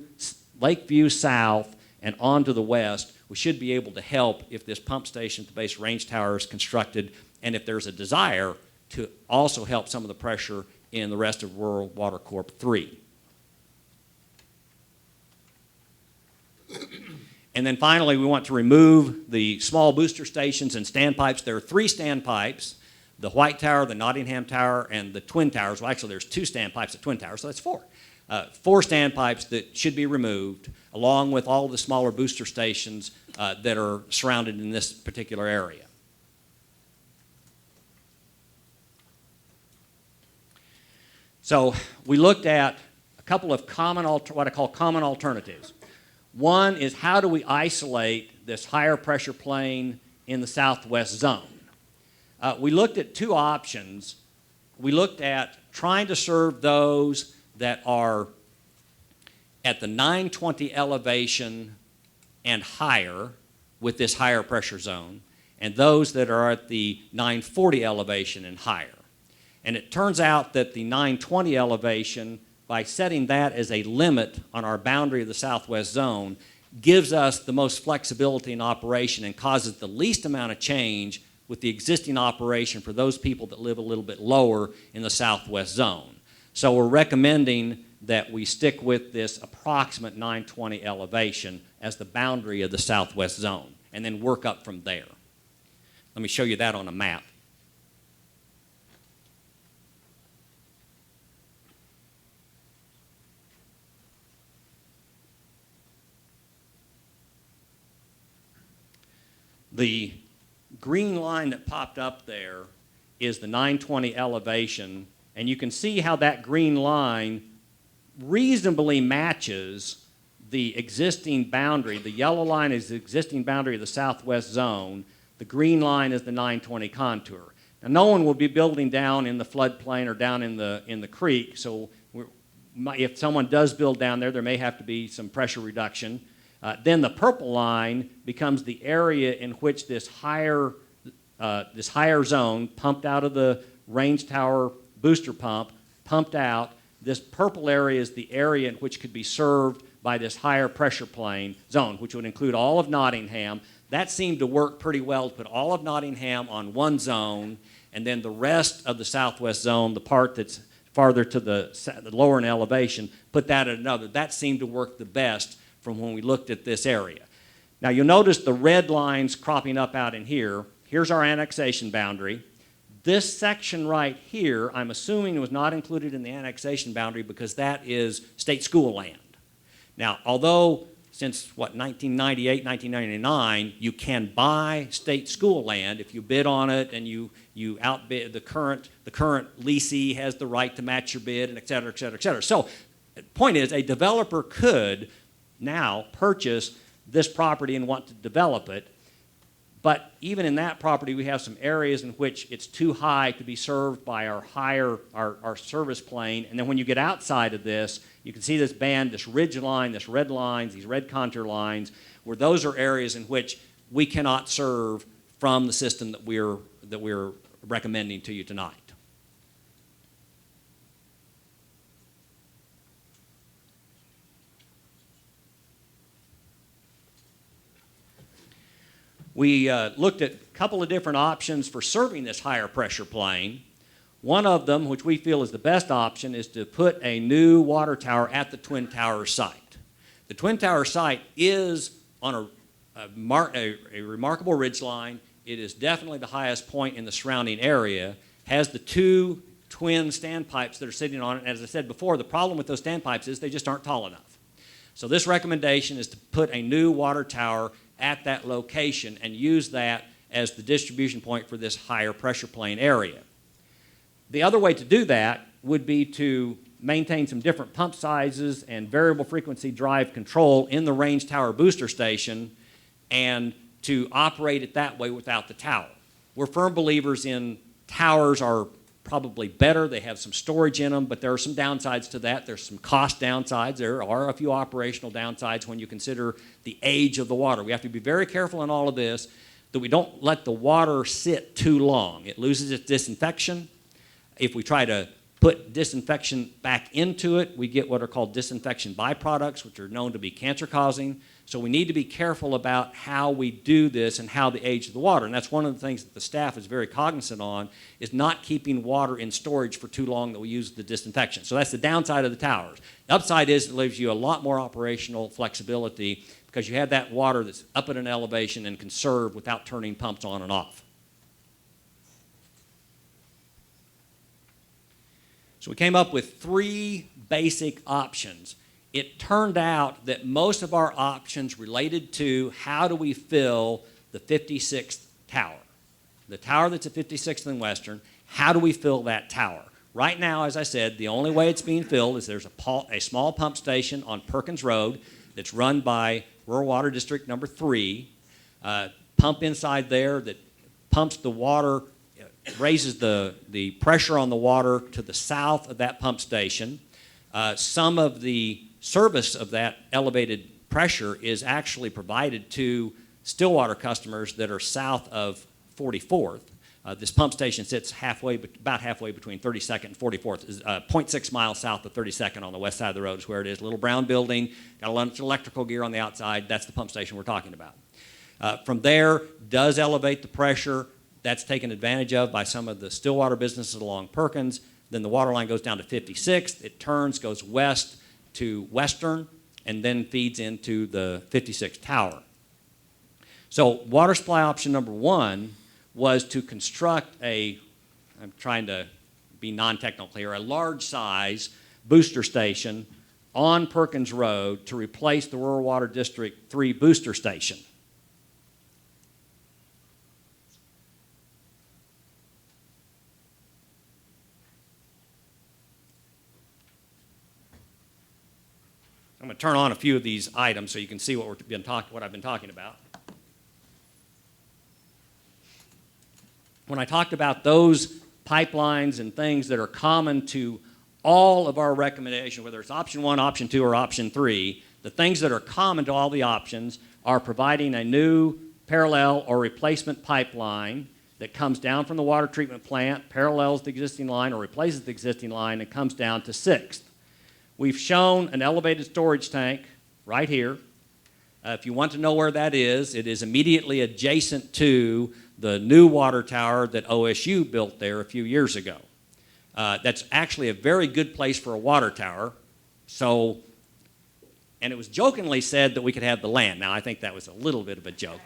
south and on to the west, we should be able to help if this pump station at the base range tower is constructed, and if there's a desire to also help some of the pressure in the rest of Rural Water Corp 3. And then finally, we want to remove the small booster stations and standpipes. There are 3 standpipes, the White Tower, the Nottingham Tower, and the Twin Towers. Well, actually, there's 2 standpipes at Twin Towers, so that's 4. 4 standpipes that should be removed, along with all the smaller booster stations that are surrounded in this particular area. So we looked at a couple of common, what I call common alternatives. One is, how do we isolate this higher pressure plane in the southwest zone? We looked at 2 options. We looked at trying to serve those that are at the 920 elevation and higher with this higher pressure zone, and those that are at the 940 elevation and higher. And it turns out that the 920 elevation, by setting that as a limit on our boundary of the southwest zone, gives us the most flexibility in operation and causes the least amount of change with the existing operation for those people that live a little bit lower in the southwest zone. So we're recommending that we stick with this approximate 920 elevation as the boundary of the southwest zone, and then work up from there. Let me show you that on a map. The green line that popped up there is the 920 elevation, and you can see how that green line reasonably matches the existing boundary. The yellow line is the existing boundary of the southwest zone. The green line is the 920 contour. Now, no one will be building down in the floodplain or down in the creek, so if someone does build down there, there may have to be some pressure reduction. Then the purple line becomes the area in which this higher zone pumped out of the range tower booster pump, pumped out. This purple area is the area in which could be served by this higher pressure plane zone, which would include all of Nottingham. That seemed to work pretty well to put all of Nottingham on one zone, and then the rest of the southwest zone, the part that's farther to the lower in elevation, put that at another. That seemed to work the best from when we looked at this area. Now you'll notice the red lines cropping up out in here. Here's our annexation boundary. This section right here, I'm assuming was not included in the annexation boundary because that is state school land. Now, although since, 1998, 1999, you can buy state school land if you bid on it and you outbid the current leasee has the right to match your bid, and et cetera, et cetera, et cetera. So the point is, a developer could now purchase this property and want to develop it, but even in that property we have some areas in which it's too high to be served by our service plane, and then when you get outside of this, you can see this band, this ridge line, this red lines, these red contour lines, where those are areas in which we cannot serve from the system that we're recommending to you tonight. We looked at a couple of different options for serving this higher pressure plane. One of them, which we feel is the best option, is to put a new water tower at the Twin Towers site. The Twin Towers site is on a remarkable ridge line. It is definitely the highest point in the surrounding area, has the two twin standpipes that are sitting on it. And as I said before, the problem with those standpipes is they just aren't tall enough. So this recommendation is to put a new water tower at that location and use that as the distribution point for this higher pressure plane area. The other way to do that would be to maintain some different pump sizes and variable frequency drive control in the range tower booster station and to operate it that way without the tower. We're firm believers in towers are probably better. They have some storage in them, but there are some downsides to that. There's some cost downsides. There are a few operational downsides when you consider the age of the water. We have to be very careful in all of this that we don't let the water sit too long. It loses its disinfection. If we try to put disinfection back into it, we get what are called disinfection byproducts, which are known to be cancer-causing. So we need to be careful about how we do this and how the age of the water. And that's one of the things that the staff is very cognizant on, is not keeping water in storage for too long that we use the disinfection. So that's the downside of the towers. The upside is it leaves you a lot more operational flexibility because you have that water that's up at an elevation and conserved without turning pumps on and off. So we came up with 3 basic options. It turned out that most of our options related to how do we fill the 56th tower. The tower that's at 56th and Western, how do we fill that tower? Right now, as I said, the only way it's being filled is there's a small pump station on Perkins Road that's run by Rural Water District number 3. Pump inside there that pumps the water, raises the pressure on the water to the south of that pump station. Some of the service of that elevated pressure is actually provided to Stillwater customers that are south of 44th. This pump station sits about halfway between 32nd and 44th. 0.6 miles south of 32nd on the west side of the road is where it is. A little brown building, got a lot of electrical gear on the outside. That's the pump station we're talking about. From there, does elevate the pressure. That's taken advantage of by some of the Stillwater businesses along Perkins. Then the water line goes down to 56th. It turns, goes west to Western, and then feeds into the 56th tower. So water supply option number 1 was to construct I'm trying to be non-technical here, a large size booster station on Perkins Road to replace the Rural Water District 3 booster station. I'm going to turn on a few of these items so you can see what I've been talking about. When I talked about those pipelines and things that are common to all of our recommendations, whether it's option 1, option 2, or option 3, the things that are common to all the options are providing a new parallel or replacement pipeline that comes down from the water treatment plant, parallels the existing line or replaces the existing line, and comes down to 6th. We've shown an elevated storage tank right here. If you want to know where that is, it is immediately adjacent to the new water tower that OSU built there a few years ago. That's actually a very good place for a water tower. And it was jokingly said that we could have the land. Now, I think that was a little bit of a joke.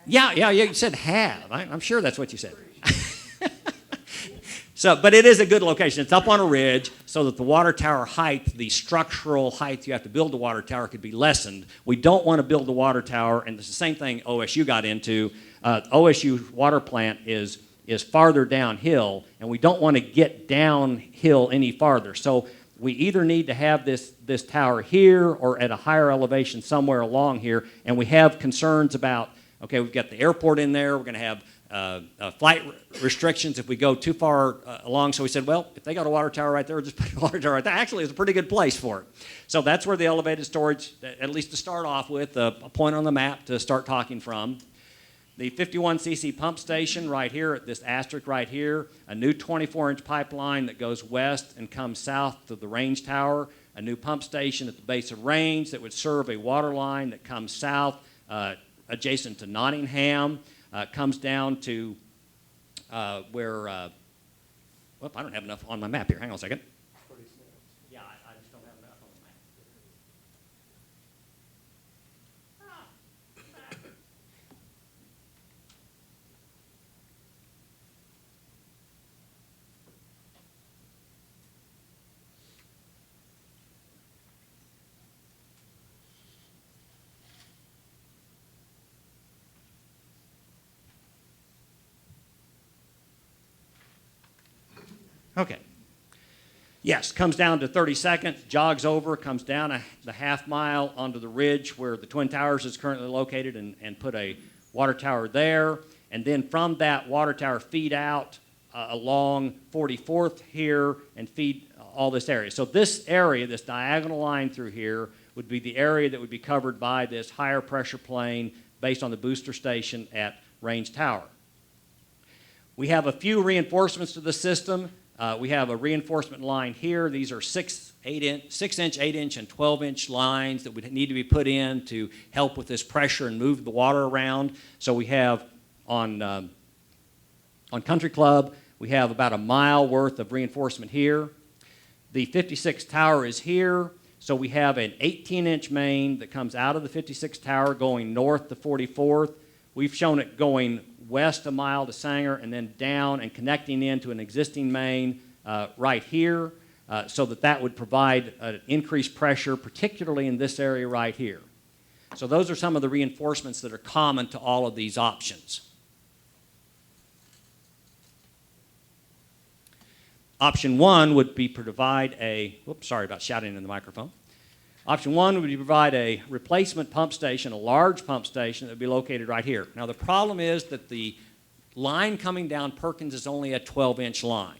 Yeah, you said have. I'm sure that's what you said. But it is a good location. It's up on a ridge so that the water tower height, the structural height you have to build the water tower could be lessened. We don't want to build the water tower, and it's the same thing OSU got into. OSU water plant is farther downhill, and we don't want to get downhill any farther. So we either need to have this tower here or at a higher elevation somewhere along here, and we have concerns about, okay, we've got the airport in there, we're going to have flight restrictions if we go too far along. So we said, well, if they got a water tower right there, we'll just put a water tower right there. Actually, it's a pretty good place for it. So that's where the elevated storage, at least to start off with, a point on the map to start talking from. The 51 cc pump station right here, at this asterisk right here, a new 24-inch pipeline that goes west and comes south to the range tower, a new pump station at the base of range that would serve a water line that comes south adjacent to Nottingham. Comes down to where, I don't have enough on my map here. Hang on a second. Yeah, I just don't have enough on the map. Okay. Yes, comes down to 32nd, jogs over, comes down the half mile onto the ridge where the Twin Towers is currently located and put a water tower there. And then from that water tower feed out along 44th here and feed all this area. So this area, this diagonal line through here, would be the area that would be covered by this higher pressure plane based on the booster station at Range Tower. We have a few reinforcements to the system. We have a reinforcement line here. These are 6 inch, 8 inch, and 12 inch lines that would need to be put in to help with this pressure and move the water around. So we have on Country Club, we have about a mile worth of reinforcement here. The 56th tower is here. So we have an 18 inch main that comes out of the 56th tower going north to 44th. We've shown it going west a mile to Sanger and then down and connecting into an existing main right here so that would provide increased pressure, particularly in this area right here. So those are some of the reinforcements that are common to all of these options. Option 1 would be provide a, whoops, sorry about shouting in the microphone. Option 1 would be provide a replacement pump station, a large pump station that would be located right here. Now the problem is that the line coming down Perkins is only a 12-inch line.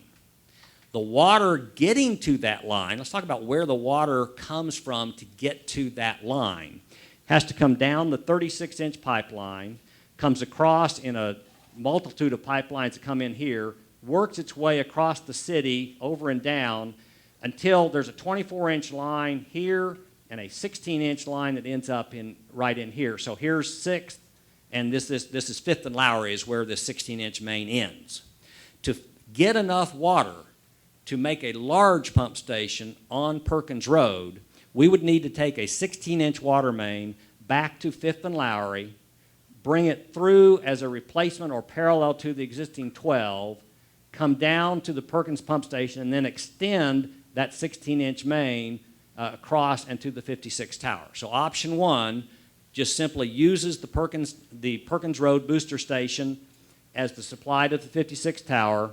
The water getting to that line, let's talk about where the water comes from to get to that line, has to come down the 36-inch pipeline, comes across in a multitude of pipelines that come in here, works its way across the city over and down until there's a 24-inch line here and a 16-inch line that ends up right in here. So here's 6th, and this is 5th and Lowry is where this 16-inch main ends. To get enough water to make a large pump station on Perkins Road, we would need to take a 16-inch water main back to 5th and Lowry, bring it through as a replacement or parallel to the existing 12, come down to the Perkins pump station, and then extend that 16-inch main across and to the 56th tower. So option 1 just simply uses the Perkins Road booster station as the supply to the 56th tower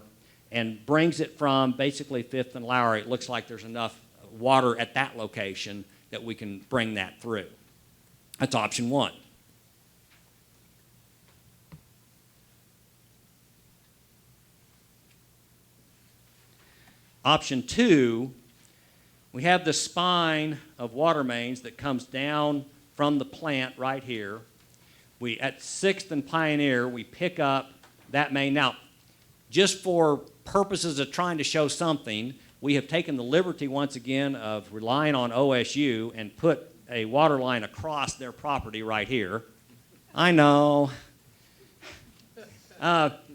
and brings it from basically 5th and Lowry. It looks like there's enough water at that location that we can bring that through. That's option 1. Option 2, we have the spine of water mains that comes down from the plant right here. At 6th and Pioneer, we pick up that main. Now, just for purposes of trying to show something, we have taken the liberty once again of relying on OSU and put a water line across their property right here. I know.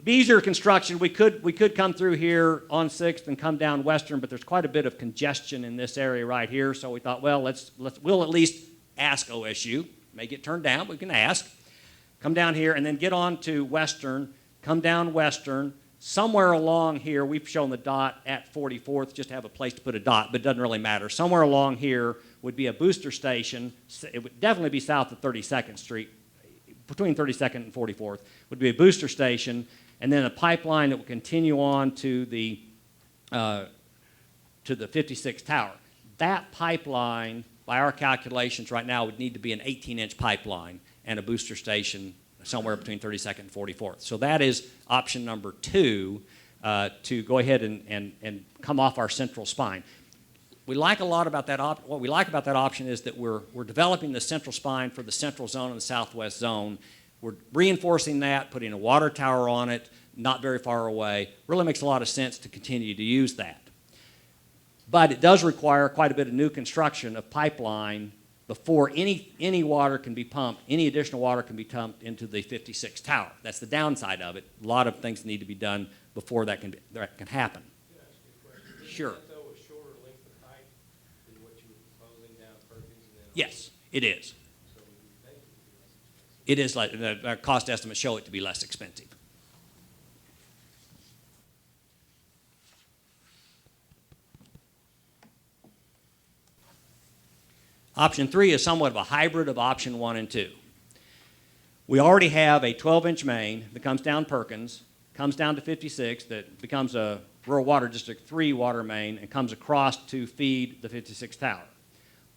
Easier construction, we could come through here on 6th and come down Western, but there's quite a bit of congestion in this area right here, so we thought, well, we'll at least ask OSU, may get turned down, but we can ask. Come down here and then get on to Western, come down Western. Somewhere along here, we've shown the dot at 44th just to have a place to put a dot, but it doesn't really matter. Somewhere along here would be a booster station. It would definitely be south of 32nd Street, between 32nd and 44th, would be a booster station, and then a pipeline that will continue on to the 56th tower. That pipeline, by our calculations right now, would need to be an 18-inch pipeline and a booster station somewhere between 32nd and 44th. So that is option number 2, to go ahead and come off our central spine. We like a lot about that what we like about that option is that we're developing the central spine for the central zone and the southwest zone. We're reinforcing that, putting a water tower on it, not very far away. Really makes a lot of sense to continue to use that. But it does require quite a bit of new construction of pipeline before any water can be pumped, any additional water can be pumped into the 56th tower. That's the downside of it. A lot of things need to be done before that can happen. Can I ask you a question? Sure. Isn't that though a shorter length of pipe than what you were proposing down Perkins and then? Yes, it is. So we would think it would be less expensive. It is like the cost estimates show it to be less expensive. Option 3 is somewhat of a hybrid of option 1 and 2. We already have a 12-inch main that comes down Perkins, comes down to 56, that becomes a Rural Water District 3 water main and comes across to feed the 56th tower.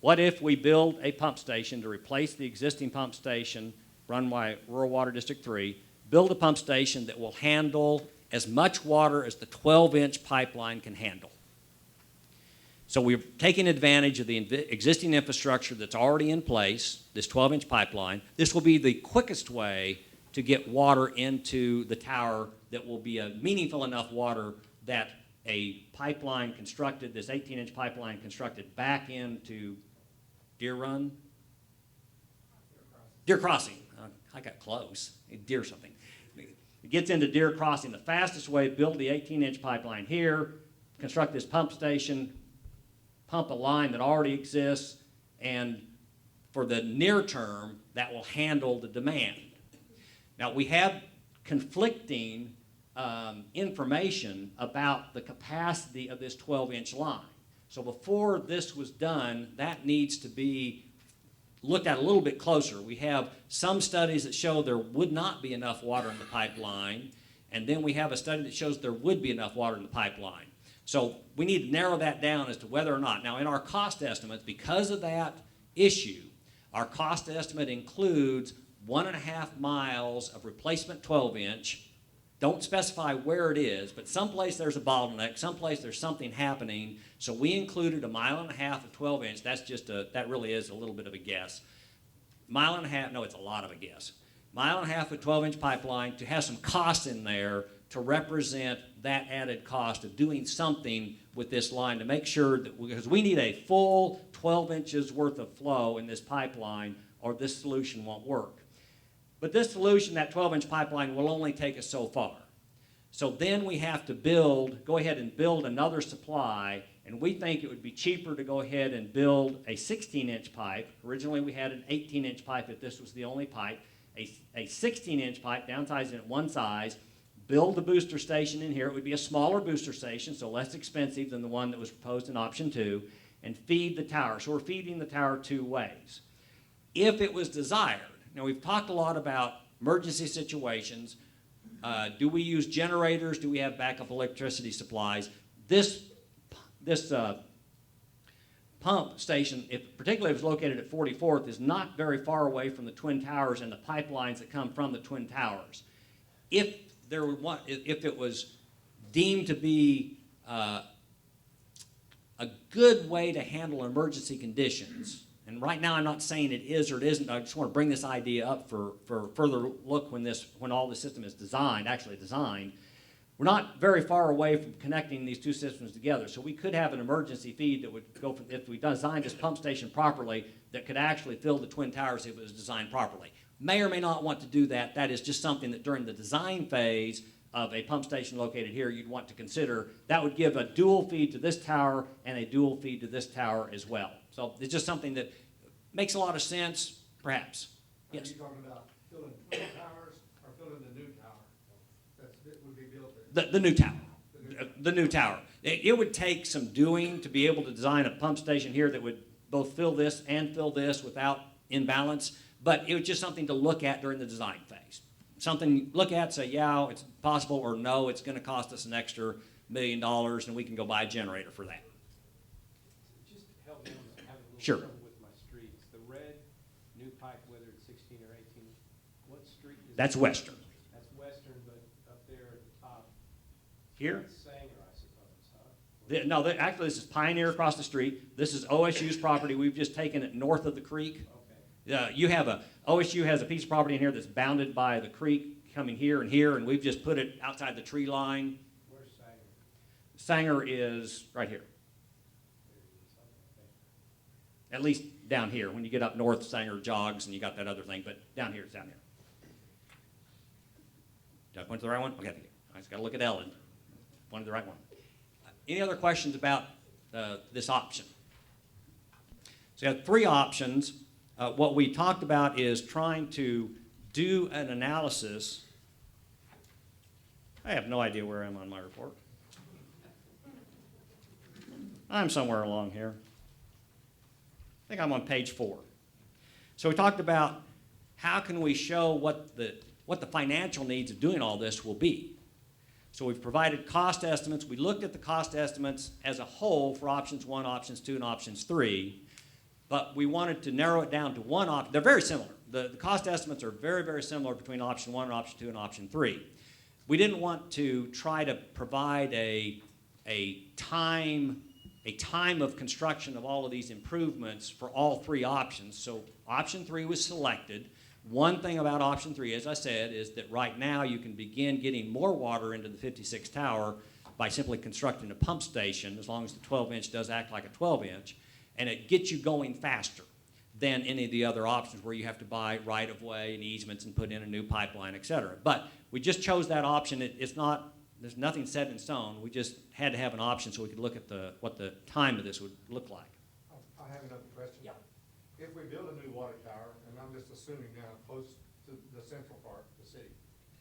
What if we build a pump station to replace the existing pump station run by Rural Water District 3, build a pump station that will handle as much water as the 12-inch pipeline can handle? So we're taking advantage of the existing infrastructure that's already in place, this 12-inch pipeline. This will be the quickest way to get water into the tower that will be a meaningful enough water that a pipeline constructed, this 18-inch pipeline constructed back into Deer Crossing. I got close. Deer something. It gets into Deer Crossing. The fastest way to build the 18-inch pipeline here, construct this pump station, pump a line that already exists, and for the near term, that will handle the demand. Now, we have conflicting information about the capacity of this 12-inch line. So before this was done, that needs to be looked at a little bit closer. We have some studies that show there would not be enough water in the pipeline, and then we have a study that shows there would be enough water in the pipeline. So we need to narrow that down as to whether or not. Now, in our cost estimates, because of that issue, our cost estimate includes 1.5 miles of replacement 12-inch. Don't specify where it is, but someplace there's a bottleneck, someplace there's something happening. So we included 1.5 miles of 12-inch. That's just that really is a little bit of a guess. 1.5 miles, no, it's a lot of a guess. 1.5 miles of 12-inch pipeline to have some cost in there to represent that added cost of doing something with this line to make sure that, because we need a full 12 inches worth of flow in this pipeline or this solution won't work. But this solution, that 12-inch pipeline, will only take us so far. So then we have to go ahead and build another supply, and we think it would be cheaper to go ahead and build a 16-inch pipe. Originally we had an 18-inch pipe if this was the only pipe. A 16-inch pipe, downsizing it one size, build the booster station in here. It would be a smaller booster station, so less expensive than the one that was proposed in option 2, and feed the tower. So we're feeding the tower 2 ways. If it was desired, now we've talked a lot about emergency situations. Do we use generators? Do we have backup electricity supplies? This pump station, particularly if it's located at 44th, is not very far away from the Twin Towers and the pipelines that come from the Twin Towers. If it was deemed to be a good way to handle emergency conditions, and right now I'm not saying it is or it isn't, I just want to bring this idea up for further look when all the system is actually designed. We're not very far away from connecting these two systems together, so we could have an emergency feed that would go from, if we designed this pump station properly, that could actually fill the Twin Towers if it was designed properly. May or may not want to do that. That is just something that during the design phase of a pump station located here you'd want to consider. That would give a dual feed to this tower and a dual feed to this tower as well. So it's just something that makes a lot of sense, perhaps. Yes? Are you talking about filling Twin Towers or filling the new tower that would be built there? The new tower. The new tower. It would take some doing to be able to design a pump station here that would both fill this and fill this without imbalance. But it was just something to look at during the design phase. Something look at, say, yeah, it's possible, or no, it's going to cost us an extra $1 million, and we can go buy a generator for that. Just help me, I'm having a little Sure. trouble with my streets. The red new pipe, whether it's 16 or 18, what street is That's it? Western. That's Western, but up there at the top, Here? it's Sanger, I suppose, huh? No, actually, this is Pioneer across the street. This is OSU's property. We've just taken it north of the creek. Okay. OSU has a piece of property in here that's bounded by the creek coming here, and we've just put it outside the tree line. Where's Sanger? Sanger is right here, There it is. Okay, thank you. at least down here. When you get up north, Sanger jogs, and you got that other thing, but down here, it's down here. Did I point to the right one? Okay, I just got to look at Ellen. Pointed to the right one. Any other questions about this option? So you have 3 options. What we talked about is trying to do an analysis. I have no idea where I am on my report. I'm somewhere along here. I think I'm on page 4. So we talked about how can we show what the financial needs of doing all this will be. So we've provided cost estimates. We looked at the cost estimates as a whole for options 1, options 2, and options 3, but we wanted to narrow it down to one option. They're very similar. The cost estimates are very, very similar between option 1 and option 2 and option 3. We didn't want to try to provide a time of construction of all of these improvements for all 3 options. So option 3 was selected. One thing about option 3, as I said, is that right now you can begin getting more water into the 56 tower by simply constructing a pump station, as long as the 12-inch does act like a 12-inch, and it gets you going faster than any of the other options where you have to buy right-of-way and easements and put in a new pipeline, et cetera. But we just chose that option. There's nothing set in stone. We just had to have an option so we could look at what the time of this would look like. I have another question. Yeah. If we build a new water tower, and I'm just assuming now, close to the central part of the city,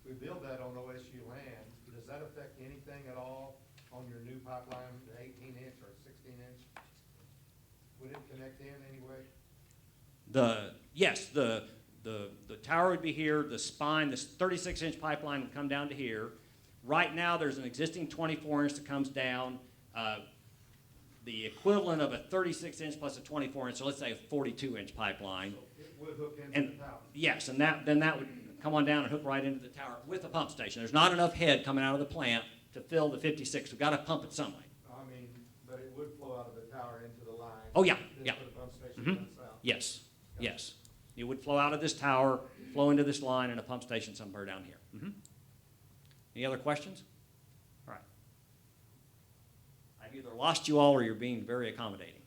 we build that on OSU land, does that affect anything at all on your new pipeline, the 18-inch or 16-inch? Would it connect in anyway? Yes, the tower would be here, the spine, this 36-inch pipeline would come down to here. Right now, there's an existing 24-inch that comes down, the equivalent of a 36-inch plus a 24-inch, so let's say a 42-inch pipeline. So it would hook into And the tower? yes, and then that would come on down and hook right into the tower with a pump station. There's not enough head coming out of the plant to fill the 56. We've got to pump it some way. I mean, but it would flow out of the tower into the line? Oh, yeah, Then yeah. put a pump station Mhm. down south? Yes, yes. It would flow out of this tower, flow into this line, and a pump station somewhere down here. Mhm. Any other questions? All right. I've either lost you all or you're being very accommodating.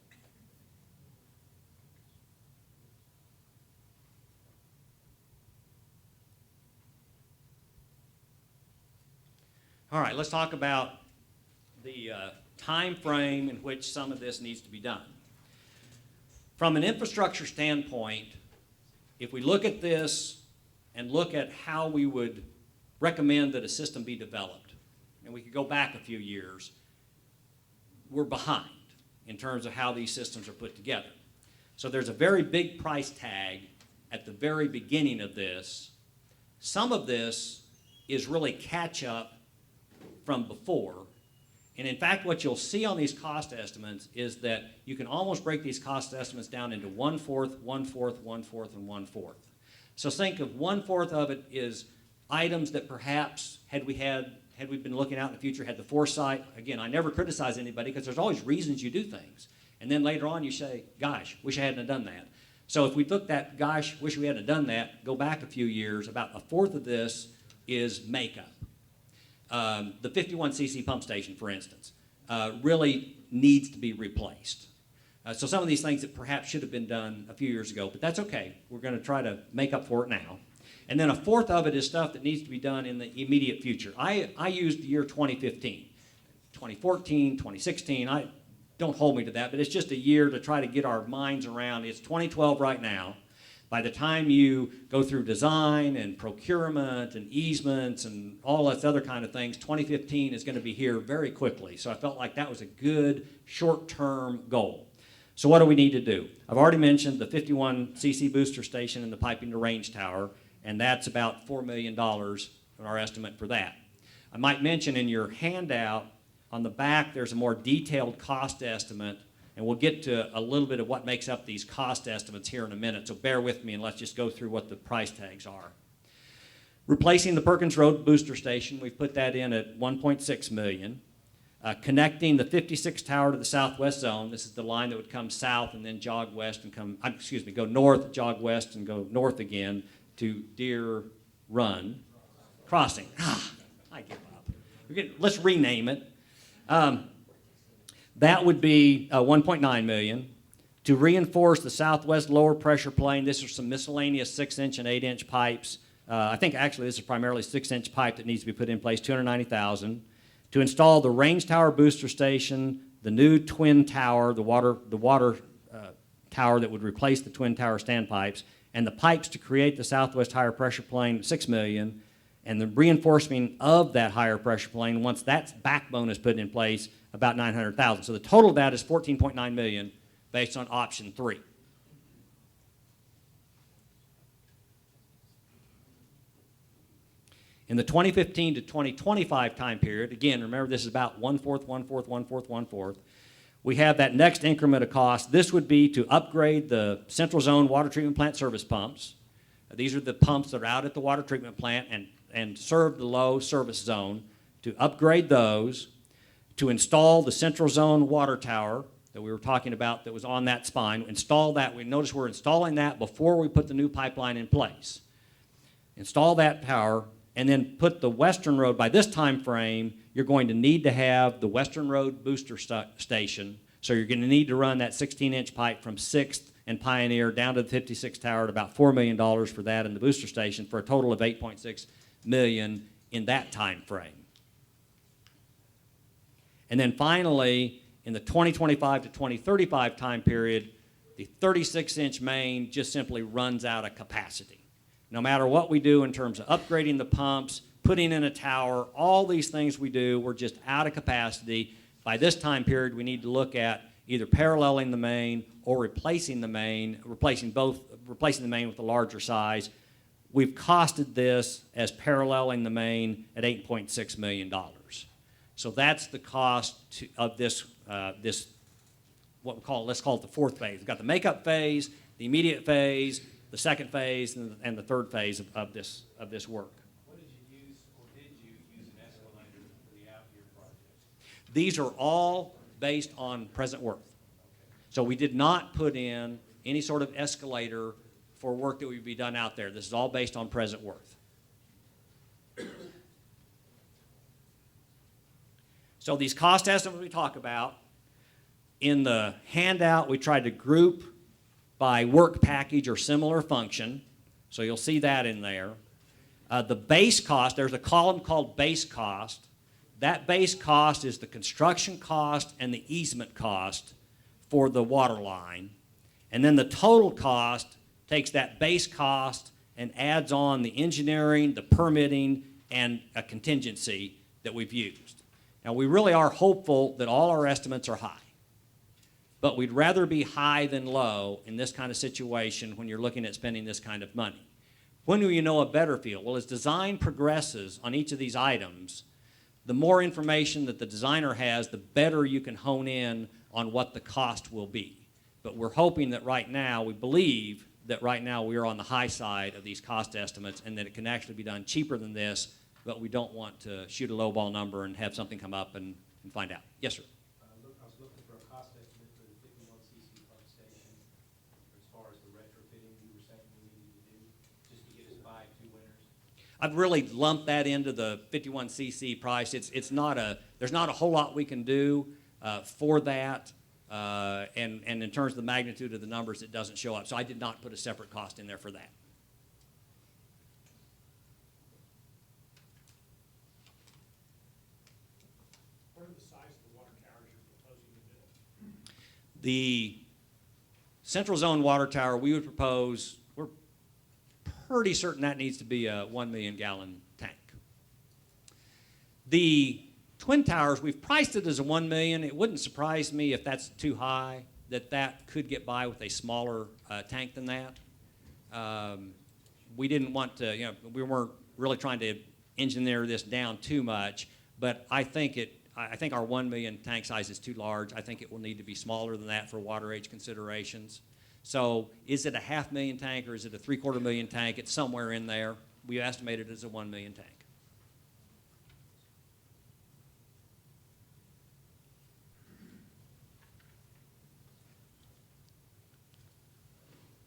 All right, let's talk about the time frame in which some of this needs to be done. From an infrastructure standpoint, if we look at this and look at how we would recommend that a system be developed, and we could go back a few years, we're behind in terms of how these systems are put together. So there's a very big price tag at the very beginning of this. Some of this is really catch-up from before. And in fact, what you'll see on these cost estimates is that you can almost break these cost estimates down into 1/4, 1/4, 1/4, and 1/4. So think of 1/4 of it is items that perhaps had we been looking out in the future, had the foresight. Again, I never criticize anybody because there's always reasons you do things. And then later on you say, gosh, wish I hadn't have done that. So if we looked at, gosh, wish we hadn't have done that, go back a few years, about 1/4 of this is makeup. The 51cc pump station, for instance, really needs to be replaced. So some of these things that perhaps should have been done a few years ago, but that's okay. We're going to try to make up for it now. And then 1/4 of it is stuff that needs to be done in the immediate future. I used the year 2015. 2014, 2016, don't hold me to that, but it's just a year to try to get our minds around. It's 2012 right now. By the time you go through design and procurement and easements and all this other kind of things, 2015 is going to be here very quickly. So I felt like that was a good short-term goal. So what do we need to do? I've already mentioned the 51cc booster station and the piping to range tower, and that's about $4 million in our estimate for that. I might mention in your handout on the back there's a more detailed cost estimate, and we'll get to a little bit of what makes up these cost estimates here in a minute, so bear with me and let's just go through what the price tags are. Replacing the Perkins Road booster station, we've put that in at $1.6 million. Connecting the 56 tower to the southwest zone, this is the line that would come south and then jog west and go north, jog west and go north again to Deer Run Crossing. I give up. Let's rename it. That would be $1.9 million. To reinforce the southwest lower pressure plane, this is some miscellaneous 6-inch and 8-inch pipes. I think actually this is primarily 6-inch pipe that needs to be put in place, $290,000. To install the range tower booster station, the new twin tower, the water tower that would replace the twin tower standpipes, and the pipes to create the southwest higher pressure plane, $6 million. And the reinforcement of that higher pressure plane, once that backbone is put in place, about $900,000. So the total of that is $14.9 million based on option 3. In the 2015 to 2025 time period, again, remember this is about 1/4, 1/4, 1/4, 1/4, we have that next increment of cost. This would be to upgrade the central zone water treatment plant service pumps. These are the pumps that are out at the water treatment plant and serve the low service zone. To upgrade those, to install the central zone water tower that we were talking about that was on that spine, install that. We notice we're installing that before we put the new pipeline in place. Install that tower, and then put the Western Road. By this time frame, you're going to need to have the Western Road booster station. So you're going to need to run that 16-inch pipe from 6th and Pioneer down to the 56th tower at about $4 million for that and the booster station, for a total of $8.6 million in that time frame. And then finally, in the 2025 to 2035 time period, the 36-inch main just simply runs out of capacity. No matter what we do in terms of upgrading the pumps, putting in a tower, all these things we do, we're just out of capacity. By this time period, we need to look at either paralleling the main or replacing the main, replacing the main with a larger size. We've costed this as paralleling the main at $8.6 million. So that's the cost of this, what we call, let's call it the fourth phase. We've got the makeup phase, the immediate phase, the second phase, and the third phase of this work. What did you use, or did you use an escalator for the out-year projects? These are all based on present worth. So we did not put in any sort of escalator for work that would be done out there. This is all based on present worth. So these cost estimates we talk about, in the handout we tried to group by work package or similar function. So you'll see that in there. The base cost, there's a column called base cost. That base cost is the construction cost and the easement cost for the water line. And then the total cost takes that base cost and adds on the engineering, the permitting, and a contingency that we've used. Now, we really are hopeful that all our estimates are high. But we'd rather be high than low in this kind of situation when you're looking at spending this kind of money. When do you know a better feel? Well, as design progresses on each of these items, the more information that the designer has, the better you can hone in on what the cost will be. But we're hoping that right now, we believe that right now we are on the high side of these cost estimates and that it can actually be done cheaper than this, but we don't want to shoot a lowball number and have something come up and find out. Yes, sir. I was looking for a cost estimate for the 51cc pump station as far as the retrofitting you were saying we needed to do, just to get us by 2 winters. I've really lumped that into the 51cc price. There's not a whole lot we can do for that, and in terms of the magnitude of the numbers, it doesn't show up. So I did not put a separate cost in there for that. What are the size of the water towers you're proposing to build? The central zone water tower, we would propose, we're pretty certain that needs to be a 1 million gallon tank. The twin towers, we've priced it as a 1 million. It wouldn't surprise me if that's too high, that could get by with a smaller tank than that. We didn't want to, we weren't really trying to engineer this down too much, but I think our 1 million tank size is too large. I think it will need to be smaller than that for water age considerations. So is it a 500,000 tank or is it a 3/4 million tank? It's somewhere in there. We estimate it as a 1 million tank.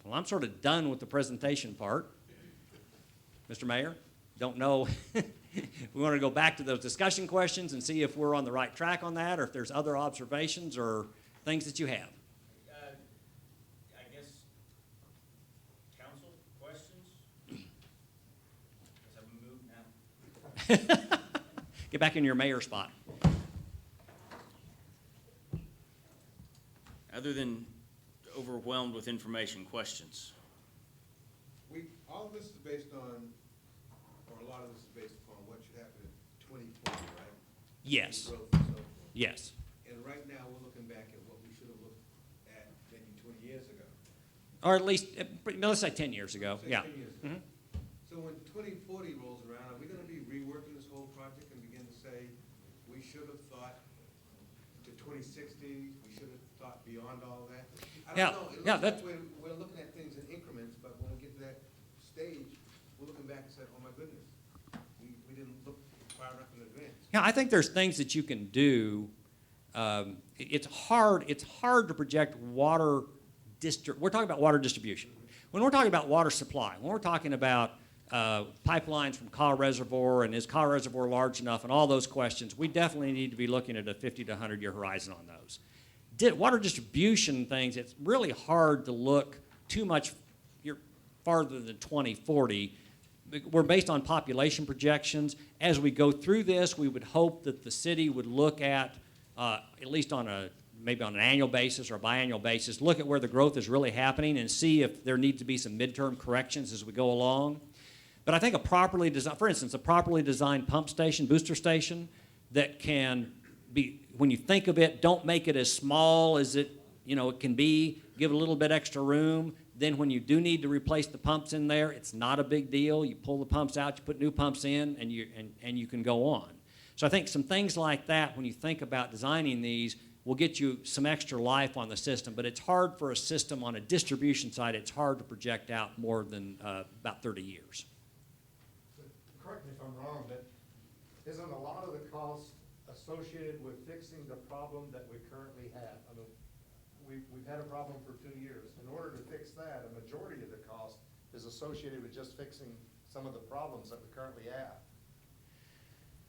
Well, I'm sort of done with the presentation part. Mr. Mayor, don't know. We want to go back to those discussion questions and see if we're on the right track on that, or if there's other observations or things that you have. I guess, council, questions? Guess I'm moved now. Get back in your mayor spot. Other than overwhelmed with information, questions? All of this is based on, or a lot of this is based upon what should happen in 2040, right? Yes. Growth and so forth. Yes. And right now, we're looking back at what we should have looked at maybe 20 years ago. Or at least, let's say 10 years ago. Say Yeah. 10 years ago. So when 2040 rolls around, are we gonna be should have thought to 2060, we should have thought beyond all that? I Yeah, don't know, it yeah, looks like that- we're looking at things in increments, but when we get to that stage, we're looking back and saying, oh my goodness, we didn't look far enough in advance. Yeah, I think there's things that you can do. It's hard to project water we're talking about water distribution. When we're talking about water supply, when we're talking about pipelines from Kaw Reservoir and is Kaw Reservoir large enough and all those questions, we definitely need to be looking at a 50 to 100 year horizon on those. Water distribution things, it's really hard to look too much farther than 2040. We're based on population projections. As we go through this, we would hope that the city would look at least maybe on an annual basis or a biannual basis, look at where the growth is really happening and see if there needs to be some midterm corrections as we go along. But I think for instance, a properly designed pump station, booster station, that can be, when you think of it, don't make it as small as it can be, give it a little bit extra room. Then when you do need to replace the pumps in there, it's not a big deal. You pull the pumps out, you put new pumps in, and you can go on. So I think some things like that, when you think about designing these, will get you some extra life on the system. But it's hard for a system on a distribution side, it's hard to project out more than about 30 years. Correct me if I'm wrong, but isn't a lot of the cost associated with fixing the problem that we currently have? I mean, we've had a problem for 2 years. In order to fix that, a majority of the cost is associated with just fixing some of the problems that we currently have.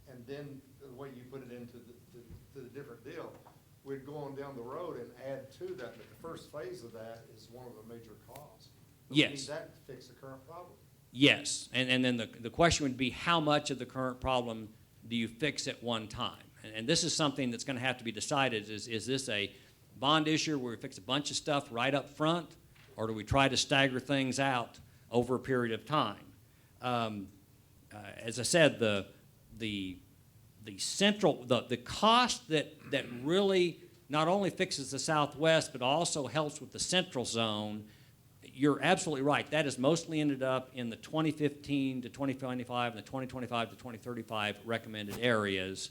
And then the way you put it into the different deal, we're going down the road and add to that, but the first phase of that is one of the major costs. But Yes. We need that to fix the current problem. Yes, and then the question would be how much of the current problem do you fix at one time? And this is something that's going to have to be decided. Is this a bond issue where we fix a bunch of stuff right up front, or do we try to stagger things out over a period of time? As I said, the cost that really not only fixes the Southwest but also helps with the central zone, you're absolutely right. That has mostly ended up in the 2015 to 2025 and the 2025 to 2035 recommended areas.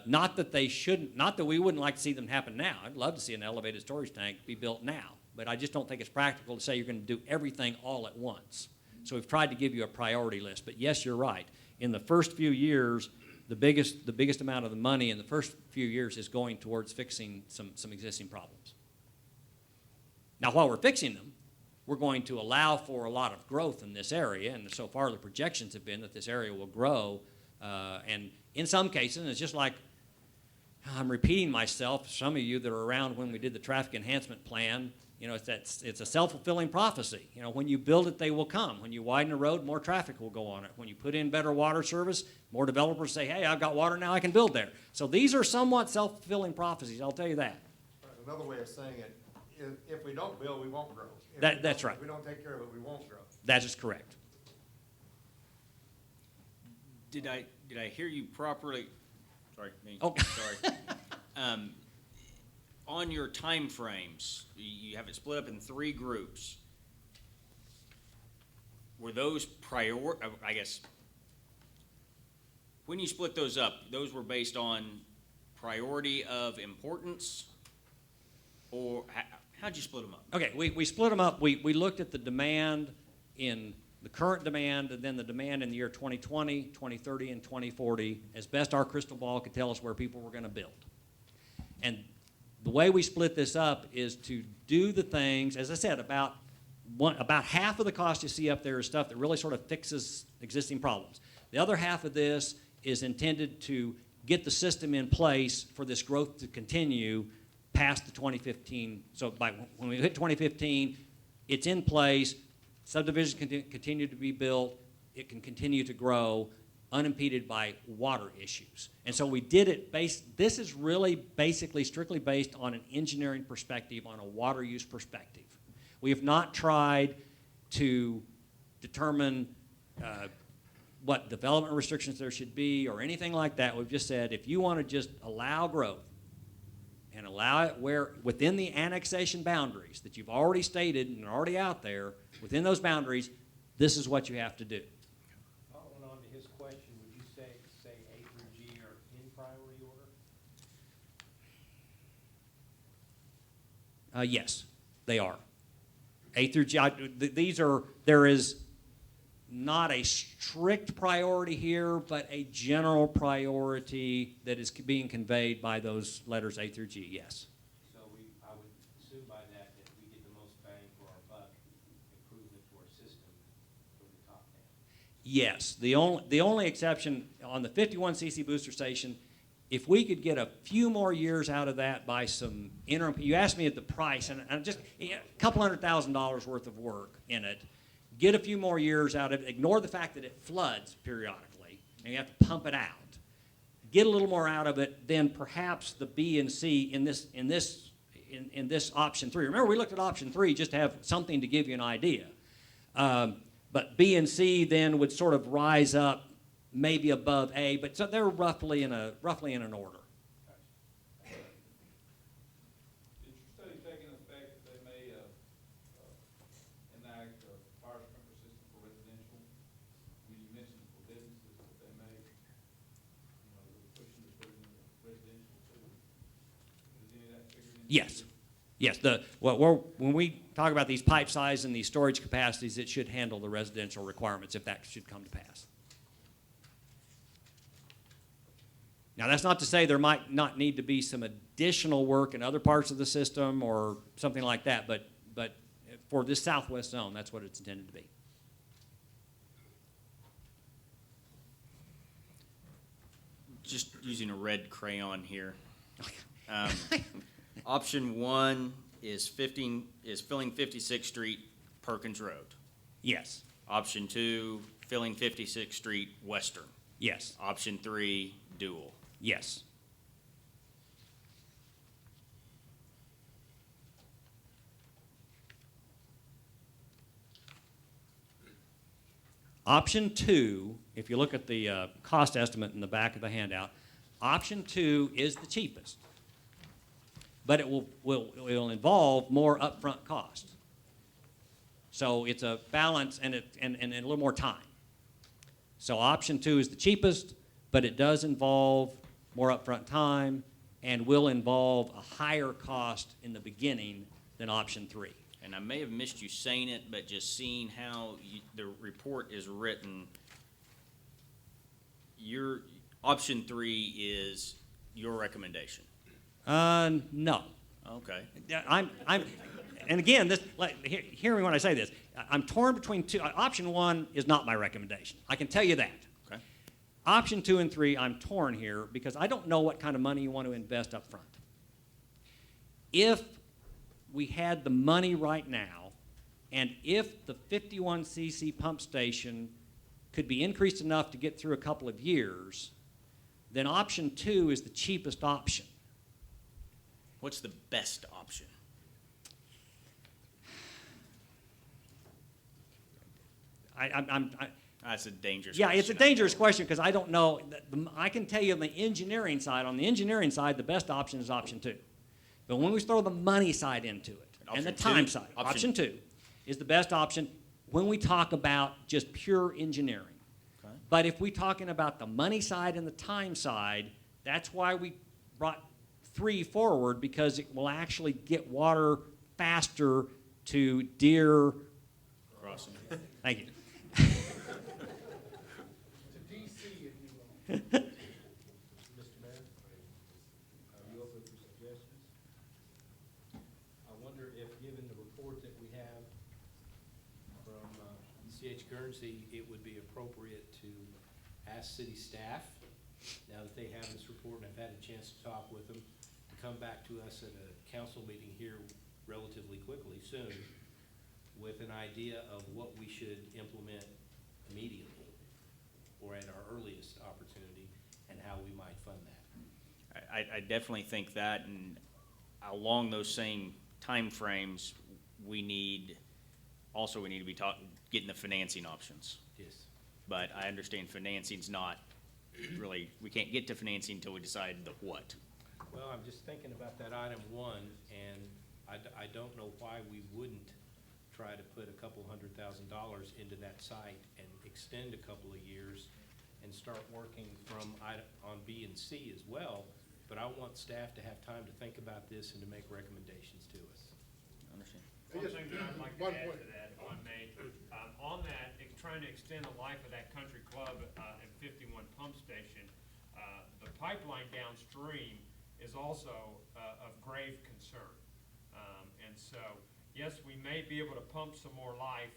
Not that we wouldn't like to see them happen now. I'd love to see an elevated storage tank be built now, but I just don't think it's practical to say you're going to do everything all at once. So we've tried to give you a priority list. But yes, you're right. In the first few years, the biggest amount of the money in the first few years is going towards fixing some existing problems. Now, while we're fixing them, we're going to allow for a lot of growth in this area, and so far the projections have been that this area will grow. And in some cases, it's just like, I'm repeating myself, some of you that are around when we did the traffic enhancement plan, it's a self-fulfilling prophecy. When you build it, they will come. When you widen a road, more traffic will go on it. When you put in better water service, more developers say, hey, I've got water now, I can build there. So these are somewhat self-fulfilling prophecies, I'll tell you that. Another way of saying it, if we don't build, we won't grow. That's right. If we don't take care of it, we won't grow. That is correct. Did I hear you properly? Sorry, me. Oh. Sorry. On your time frames, you have it split up in 3 groups. Were those I guess, when you split those up, those were based on priority of importance, or how'd you split them up? Okay, we split them up. We looked at the demand in the current demand and then the demand in the year 2020, 2030, and 2040 as best our crystal ball could tell us where people were going to build. And the way we split this up is to do the things, as I said, about half of the cost you see up there is stuff that really sort of fixes existing problems. The other half of this is intended to get the system in place for this growth to continue past the 2015. So when we hit 2015, it's in place, subdivisions can continue to be built, it can continue to grow unimpeded by water issues. And so we did it this is really basically strictly based on an engineering perspective, on a water use perspective. We have not tried to determine what development restrictions there should be or anything like that. We've just said if you want to just allow growth and allow it where within the annexation boundaries that you've already stated and are already out there, within those boundaries, this is what you have to do. Following on to his question, would you say A through G are in priority order? Yes, they are. A through G, there is not a strict priority here, but a general priority that is being conveyed by those letters A through G, yes. So I would assume by that we get the most bang for our buck improvement to our system from the top down. Yes, the only exception on the 51 cc booster station, if we could get a few more years out of that by some interim, you asked me at the price, and just a couple $100,000 worth of work in it, get a few more years out of it, ignore the fact that it floods periodically, and you have to pump it out. Get a little more out of it, then perhaps the B and C in this option 3. Remember, we looked at option 3 just to have something to give you an idea. But B and C then would sort of rise up maybe above A, but so they're roughly in an order. Did your study take into effect that they may enact a fire sprinkler system for residential? I mean, you mentioned for businesses that they may, they're pushing to put it in residential too. Is any of that figured in? Yes. Yes, when we talk about these pipe size and these storage capacities, it should handle the residential requirements if that should come to pass. Now, that's not to say there might not need to be some additional work in other parts of the system or something like that, but for this southwest zone, that's what it's intended to be. Just using a red crayon here. Option 1 is filling 56th Street, Perkins Road. Yes, Option 2, filling 56th Street, Western. yes, Option 3, dual. yes. Option 2, if you look at the cost estimate in the back of the handout, option 2 is the cheapest, but it will involve more upfront costs. So it's a balance and a little more time. So option 2 is the cheapest, but it does involve more upfront time and will involve a higher cost in the beginning than option 3. And I may have missed you saying it, but just seeing how the report is written, your option 3 is your recommendation. No. Okay. Yeah, and again, hear me when I say this. I'm torn between two. Option 1 is not my recommendation. I can tell you that. Okay. Option 2 and 3, I'm torn here because I don't know what kind of money you want to invest up front. If we had the money right now, and if the 51 cc pump station could be increased enough to get through a couple of years, then option 2 is the cheapest option. What's the best option? That's a dangerous Yeah, question. it's a dangerous question because I don't know. I can tell you on the engineering side, the best option is option 2. But when we throw the money side into it and the Option time two? side, Option- option 2 is the best option when we talk about just pure engineering. Okay. But if we're talking about the money side and the time side, that's why we brought 3 forward, because it will actually get water faster to Deer. Crossing. Thank you. To DC, if you will. Mr. Mayor? You open for suggestions? I wonder if, given the report that we have from CH Guernsey, it would be appropriate to ask city staff, now that they have this report and I've had a chance to talk with them, to come back to us at a council meeting here relatively quickly, soon, with an idea of what we should implement immediately or at our earliest opportunity and how we might fund that. I definitely think that, and along those same timeframes, we need to be getting the financing options. Yes. But I understand financing's not really, we can't get to financing until we decide the what. Well, I'm just thinking about that item 1, and I don't know why we wouldn't try to put a couple $100,000 into that site and extend a couple of years and start working on B and C as well. But I want staff to have time to think about this and to make recommendations to us. could One add point. to that, if I may. On that, trying to extend the life of that country club and 51 pump station, the pipeline downstream is also of grave concern. And so, yes, we may be able to pump some more life,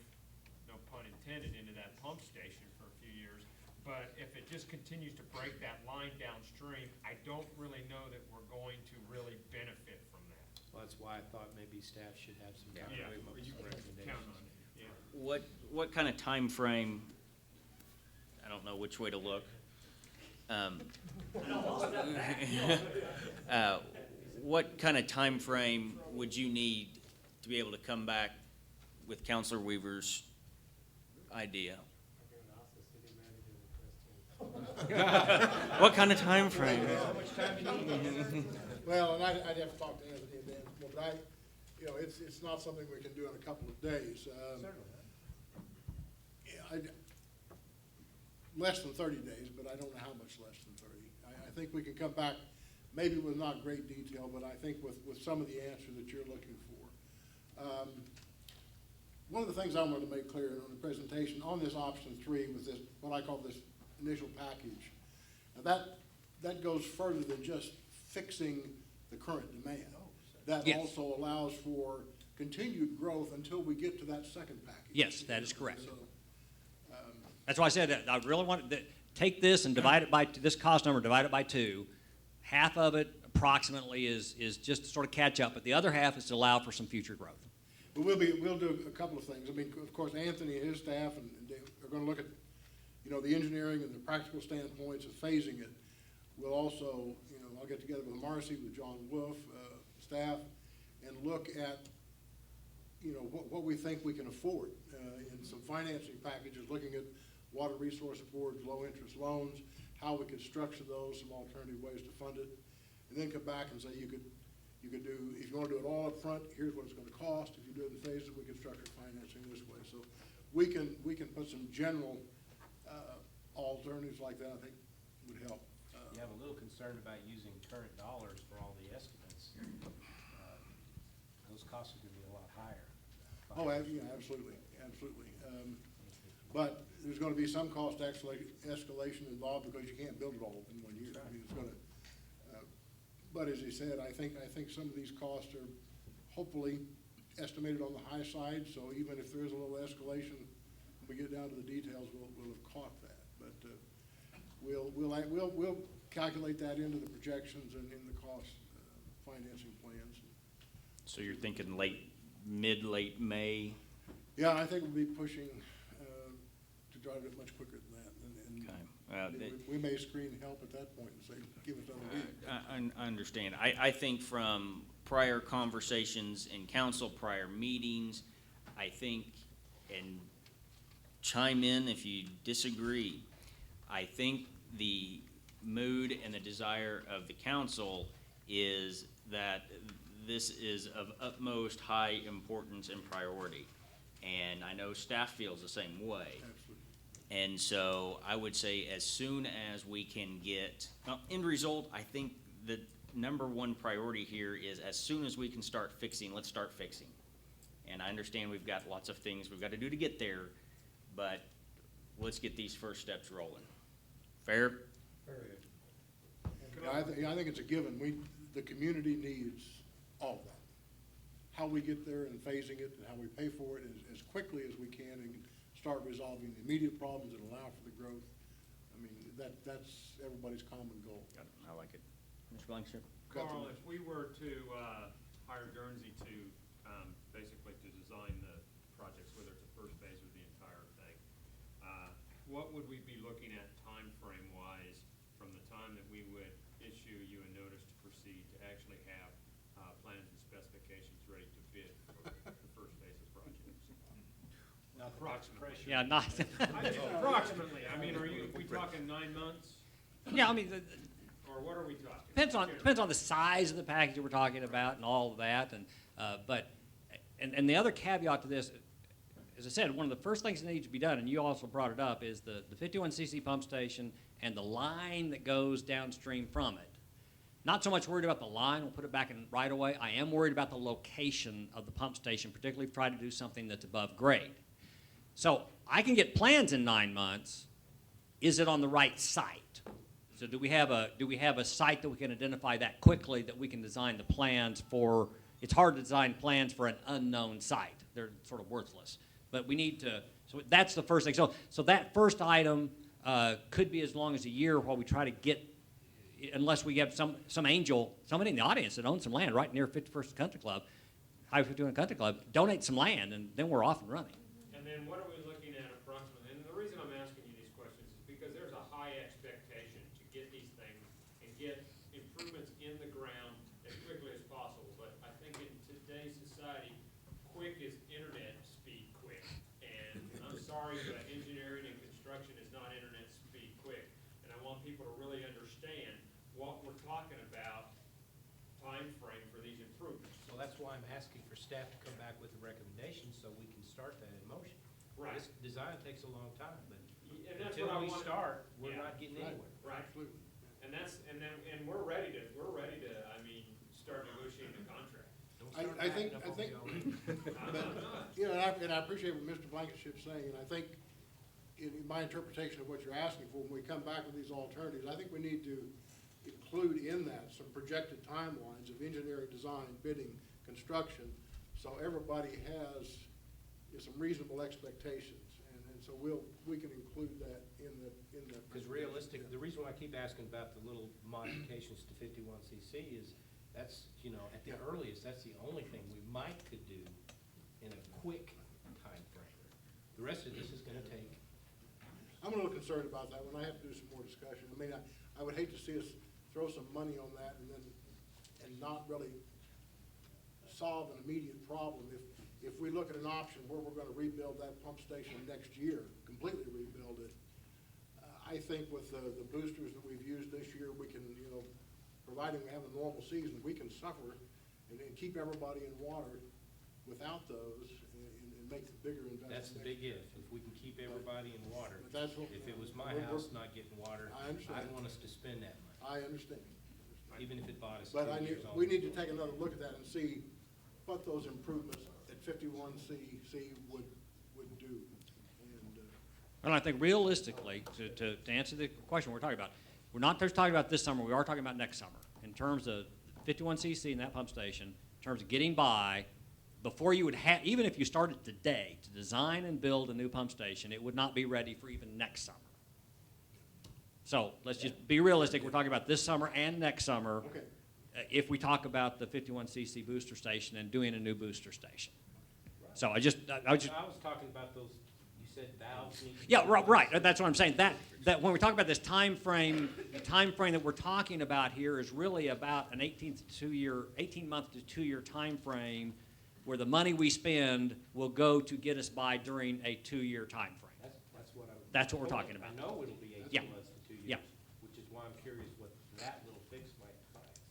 no pun intended, into that pump station for a few years. But if it just continues to break that line downstream, I don't really know that we're going to really benefit from that. Well, that's why I thought maybe staff should have some time to Yeah, come up with you some can recommendations. count on it, yeah. What kind of time frame? I don't know which way to look. What kind of time frame would you need to be able to come back with Counselor Weaver's idea? What kind of time frame? Well, and I'd have to talk to Anthony and Dan, but it's not something we can do in a couple of days. Less than 30 days, but I don't know how much less than 30. I think we can come back, maybe with not great detail, but I think with some of the answers that you're looking for. One of the things I wanted to make clear on the presentation on this option 3 was this, what I call this initial package. Now that goes further than just fixing the current demand. That Yes. also allows for continued growth until we get to that second package. Yes, that is correct. So, That's why I said that I really want to take this and divide it by, this cost number, divide it by 2. Half of it approximately is just to sort of catch up, but the other half is to allow for some future growth. But we'll do a couple of things. I mean, of course, Anthony and his staff and Dave are gonna look at, the engineering and the practical standpoints of phasing it. We'll also, I'll get together with Marcy, with John Wolf, staff, and look at, what we think we can afford, in some financing packages, looking at water resource boards, low-interest loans, how we could structure those, some alternative ways to fund it, and then come back and say you could do, if you want to do it all up front, here's what it's going to cost. If you do it in phases, we can structure financing this way. So we can put some general alternatives like that, I think, would help. Yeah, I'm a little concerned about using current dollars for all the estimates. Those costs are gonna be a lot higher. Oh, yeah, absolutely. But there's gonna be some cost escalation involved because you can't build it all in 1 year. I mean, it's gonna, but as he said, I think some of these costs are hopefully estimated on the high side, so even if there is a little escalation, when we get down to the details, we'll have caught that. But, we'll calculate that into the projections and in the cost, financing plans. So you're thinking late May? Yeah, I think we'll be pushing, to drive it much quicker than that. Okay. We may screen help at that point and say, give us another week. I understand. I think from prior conversations in council, prior meetings, I think, and chime in if you disagree, I think the mood and the desire of the council is that this is of utmost high importance and priority. And I know staff feels the same way. Absolutely. And so I would say as soon as we can get, well, end result, I think the number one priority here is as soon as we can start fixing, let's start fixing. And I understand we've got lots of things we've got to do to get there, but let's get these first steps rolling. Fair? Yeah, I think it's a given. The community needs all of that. How we get there and phasing it and how we pay for it as quickly as we can and start resolving the immediate problems that allow for the growth. I mean, that's everybody's common goal. I like it. Mr. Blankenship? Carl, if we were to hire Guernsey to basically to design the projects, whether it's the first phase or the entire thing, what would we be looking at time frame wise from the time that we would issue you a notice to proceed to actually have plans and specifications ready to bid for the first phase of projects? Approximately. Yeah, not, Approximately. I mean, are we talking 9 months? yeah, I mean, Or what are we talking? depends on the size of the package that we're talking about and all of that, and the other caveat to this, as I said, one of the first things that needs to be done, and you also brought it up, is the 51cc pump station and the line that goes downstream from it. not so much worried about the line, we'll put it back in right away. I am worried about the location of the pump station, particularly if try to do something that's above grade. So I can get plans in 9 months. Is it on the right site? So do we have a site that we can identify that quickly that we can design the plans for? It's hard to design plans for an unknown site. They're sort of worthless. But we need to, so that's the first thing. So that first item could be as long as a year while we try to get, unless we have some angel, somebody in the audience that owns some land right near 51st Country Club, Highway 51 Country Club, donate some land, and then we're off and running. And then what are we looking at approximately? And the reason I'm asking you these questions is because there's a high expectation to get these things and get improvements in the ground as quickly as possible. But I think in today's society, quick is internet speed quick. And I'm sorry, but engineering and construction is not internet speed quick. And I want people to really understand what we're talking about, time frame for these improvements. So that's why I'm asking for staff to come back with a recommendation so we can start that in motion. Right. This design takes a long time, but And that's until what I we wanted- start, we're Yeah. not getting anywhere. Right. Absolutely. And we're ready to, I mean, start negotiating the contract. Don't I- start I backing think- up I on think- me already. I'm not. You know, and I appreciate what Mr. Blankenship's saying, and I think in my interpretation of what you're asking for, when we come back with these alternatives, I think we need to include in that some projected timelines of engineering, design, bidding, construction, so everybody has some reasonable expectations. And so we can include that in the. Because realistic, the reason why I keep asking about the little modifications to 51cc is that's, you know, at the earliest, that's the only thing we might could do in a quick time frame. The rest of this is gonna take, I'm a little concerned about that one. I have to do some more discussion. I mean, I would hate to see us throw some money on that and not really solve an immediate problem. If we look at an option where we're gonna rebuild that pump station next year, completely rebuild it, I think with the boosters that we've used this year, we can, you know, providing we have a normal season, we can suffer and keep everybody in water without those and make the bigger investment. that's the big if we can keep everybody in water. But that's what. If it was my we're- house not getting water, I understand. I'd want us to spend that money, I understand. even if it bought us 2 But years on. we need to take another look at that and see what those improvements at 51cc would do. And, And I think realistically, to answer the question we're talking about, we're not just talking about this summer, we are talking about next summer. In terms of 51cc and that pump station, in terms of getting by, before you would have, even if you started today to design and build a new pump station, it would not be ready for even next summer. So let's just be realistic, we're talking about this summer and next summer. Okay. If we talk about the 51cc booster station and doing a new booster station. So I just. I was talking about those, you said valves need to be. Yeah, right, that's what I'm saying. That when we talk about this time frame, the time frame that we're talking about here is really about an 18-month to 2-year time frame where the money we spend will go to get us by during a 2-year time frame. That's what we're talking about. I know it'll be 18 Yeah. months to 2 years. Yeah. Which is why I'm curious what that little fix might cost.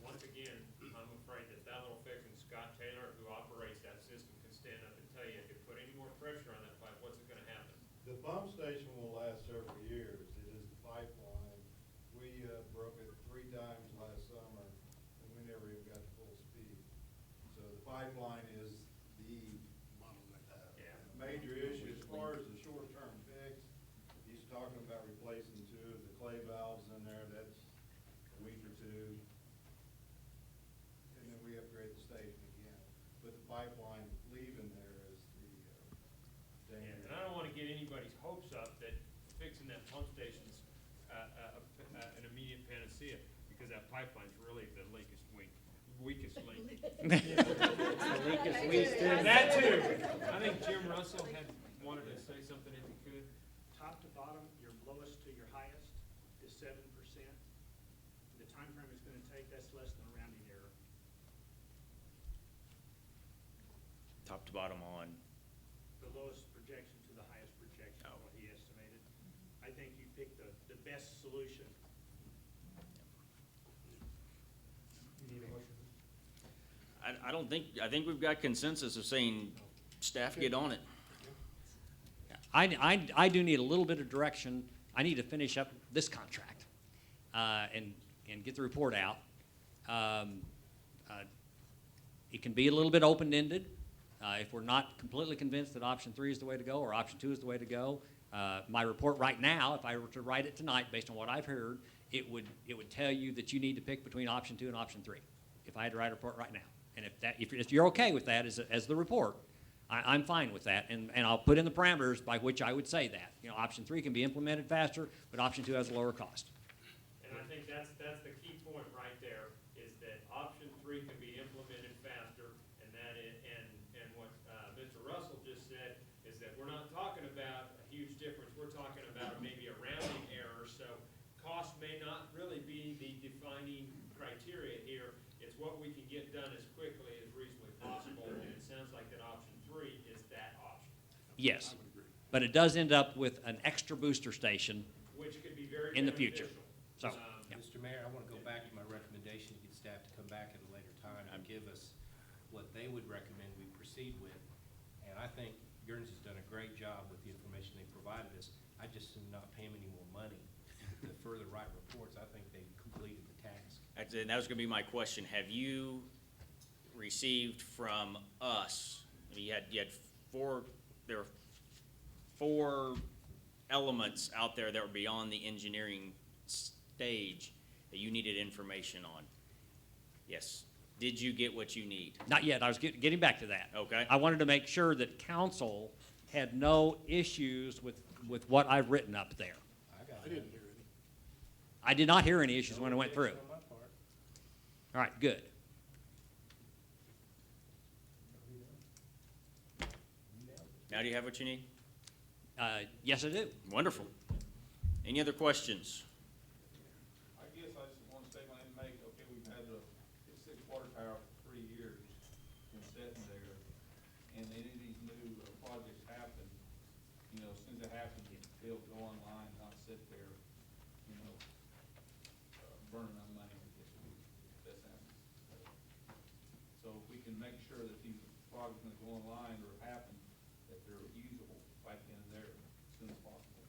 Once again, I'm afraid that little fix and Scott Taylor, who operates that system, can stand up and tell you, if you put any more pressure on that pipe, what's it gonna happen? The pump station will last several years. It is the pipeline. We broke it 3 times last summer, and we never even got to full speed. So the pipeline is the Yeah. major issue. As far as the short-term fix, he's talking about replacing 2 of the clay valves in there. That's a week or 2. And then we upgrade the station again. But the pipeline leaving there is the danger. And I don't wanna get anybody's hopes up that fixing that pump station's an immediate panacea, because that pipeline's really the weakest link. That too. I think Jim Russell wanted to say something if he could. Top to bottom, your lowest to your highest is 7%. The time frame it's gonna take, that's less than a rounding error. Top to bottom on. The lowest projection to the highest projection, is what he estimated. I think you picked the best solution. I think we've got consensus of saying, staff, get on it. I do need a little bit of direction. I need to finish up this contract and get the report out. Um, uh, It can be a little bit open-ended. If we're not completely convinced that option 3 is the way to go or option 2 is the way to go, my report right now, if I were to write it tonight based on what I've heard, it would tell you that you need to pick between option 2 and option 3, if I had to write a report right now. And if you're okay with that as the report, I'm fine with that, and I'll put in the parameters by which I would say that. You know, option 3 can be implemented faster, but option 2 has a lower cost. And I think that's the key point right there, is that option 3 can be implemented faster, and that is, and what Mr. Russell just said is that we're not talking about a huge difference, we're talking about maybe a rounding error, so cost may not really be the defining criteria here, it's what we can get done as quickly as reasonably possible, and it sounds like that option 3 is that option, Yes, but it does end up with an extra booster station which could be very in the future. beneficial. So, Um, yeah. Mr. Mayor, I want to go back to my recommendation to get staff to come back at a later time and give us what they would recommend we proceed with. And I think Guernsey's done a great job with the information they provided us. I just do not pay them any more money to further write reports. I think they've completed the task. And that was gonna be my question. Have you received from us, I mean, you had there were 4 elements out there that were beyond the engineering stage that you needed information on? Yes. Did you get what you need? Not yet, I was getting back to that. Okay. I wanted to make sure that council had no issues with what I've written up there. I didn't hear any. I did not hear any issues when I went through. On my part. All right, good. Now do you have what you need? Yes, I do. Wonderful. Any other questions? I guess I just want to say, when they make, okay, we've had the Stillwater tower for 3 years, been sitting there, and any of these new projects happen, you know, as soon as it happens, they'll go online, not sit there, you know, burning our money, I guess, that sounds. So if we can make sure that these projects when they go online or happen, that they're usable right then and there as soon as possible.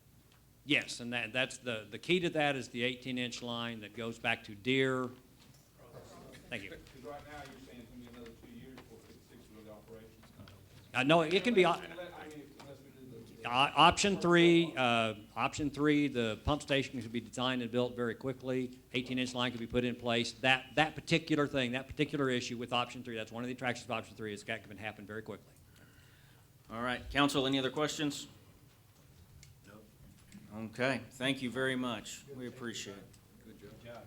Yes, and that's the key to that is the 18-inch line that goes back to Deer. Thank you. Because right now, you're saying it's gonna be another 2 years before 56 really operations. No, it can be, Unless we do the. option 3, the pump station can be designed and built very quickly. 18-inch line can be put in place. That particular thing, that particular issue with option 3, that's one of the attractions of option 3, is that can happen very quickly. All right, council, any other questions? No. Okay, thank you very much. We appreciate it. Good job.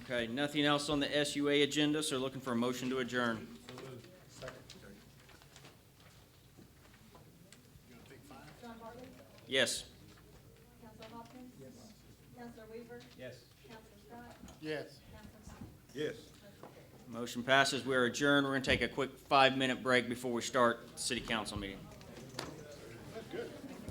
Okay, nothing else on the SUA agenda, so looking for a motion to adjourn. You gonna take 5? John Bartley? Yes. Counselor Hopkins? Yes. Counselor Weaver? Yes. Counselor Scott? Yes. Counselor Sines? Yes. Motion passes. We are adjourned. We're going to take a quick 5-minute break before we start the city council meeting.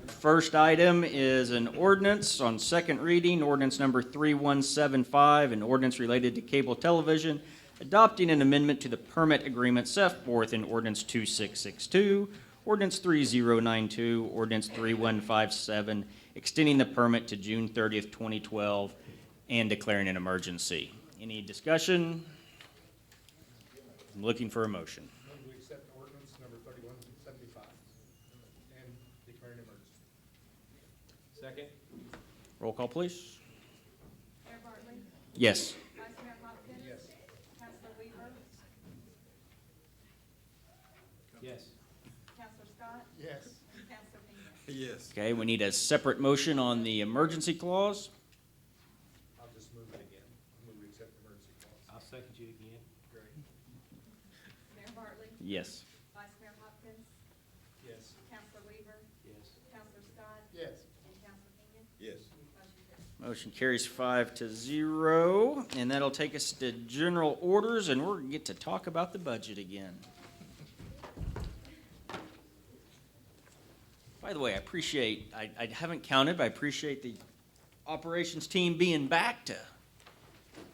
First item is an ordinance on second reading, ordinance number 3175, an ordinance related to cable television, adopting an amendment to the permit agreement set forth in ordinance 2662, ordinance 3092, ordinance 3157, extending the permit to June 30th, 2012, and declaring an emergency. Any discussion? I'm looking for a motion. Move we accept ordinance number 3175 and declare an emergency. Second? Roll call, please. Mayor Bartley? Yes. Vice Mayor Hopkins? Yes. Counselor Weaver? Yes. Counselor Scott? Yes. And Counselor Sines? Yes. Okay, we need a separate motion on the emergency clause. I'll just move it again. Move we accept emergency clause. I'll second you again. Great. Mayor Bartley? Yes. Vice Mayor Hopkins? Yes. Counselor Weaver? Yes. Counselor Scott? Yes. And Counselor Sines? Yes. Motion carries. Motion carries 5-0, and that'll take us to general orders, and we're gonna get to talk about the budget again. By the way, I appreciate, I haven't counted, but I appreciate the operations team being back to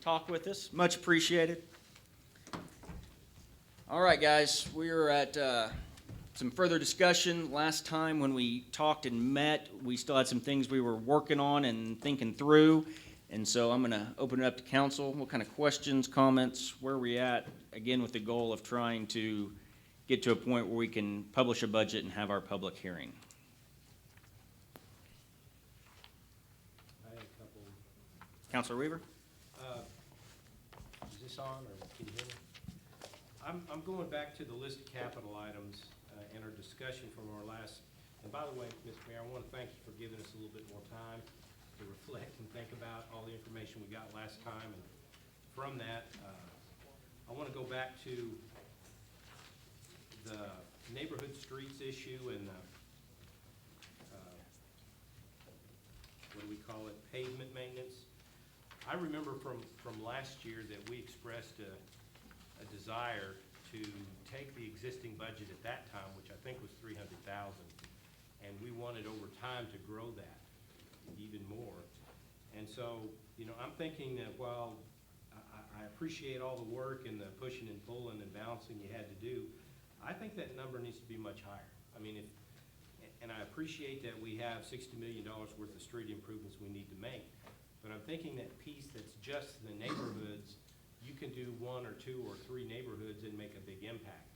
talk with us. Much appreciated. All right, guys, we are at some further discussion. Last time when we talked and met, we still had some things we were working on and thinking through. And so I'm gonna open it up to council. What kind of questions, comments, where are we at? Again, with the goal of trying to get to a point where we can publish a budget and have our public hearing. I had a couple. Counselor Weaver? Is this on, or can you hear me? I'm going back to the list of capital items and our discussion from our last, and by the way, Mr. Mayor, I want to thank you for giving us a little bit more time to reflect and think about all the information we got last time. And from that, I want to go back to the neighborhood streets issue and what do we call it, pavement maintenance. I remember from last year that we expressed a desire to take the existing budget at that time, which I think was 300,000, and we wanted over time to grow that even more. And so, you know, I'm thinking that while I appreciate all the work and the pushing and pulling and balancing you had to do, I think that number needs to be much higher. I mean, and I appreciate that we have $60 million worth of street improvements we need to make, but I'm thinking that piece that's just the neighborhoods, you can do 1 or 2 or 3 neighborhoods and make a big impact.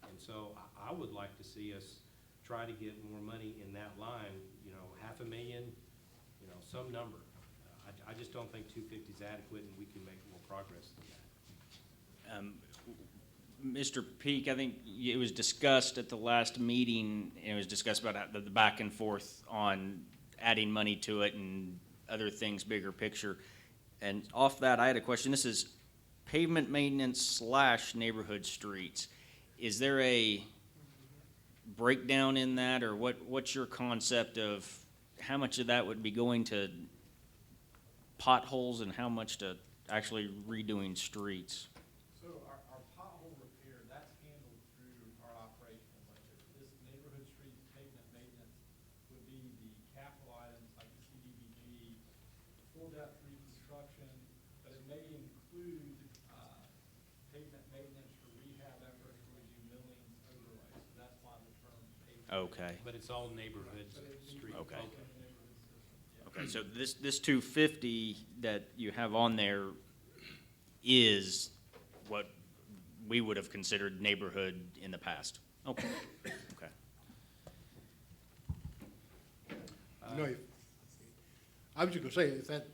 And so I would like to see us try to get more money in that line, you know, $500,000, you know, some number. I just don't think 250 is adequate, and we can make more progress than that. Mr. Peak, I think it was discussed at the last meeting, and it was discussed about the back and forth on adding money to it and other things, bigger picture. And off that, I had a question. This is pavement maintenance / neighborhood streets. Is there a breakdown in that, or what's your concept of how much of that would be going to potholes and how much to actually redoing streets? So our pothole repair, that's handled through our operational budget. This neighborhood street pavement maintenance would be the capital items like the CDBG, full depth reconstruction, but it may include pavement maintenance for rehab efforts where we do millings, overlays. So that's why the term pavement. Okay. But it's all neighborhood street. Okay. focused. Okay, so this 250 that you have on there is what we would have considered neighborhood in the past? Okay, okay. You know, I was just gonna say, if that,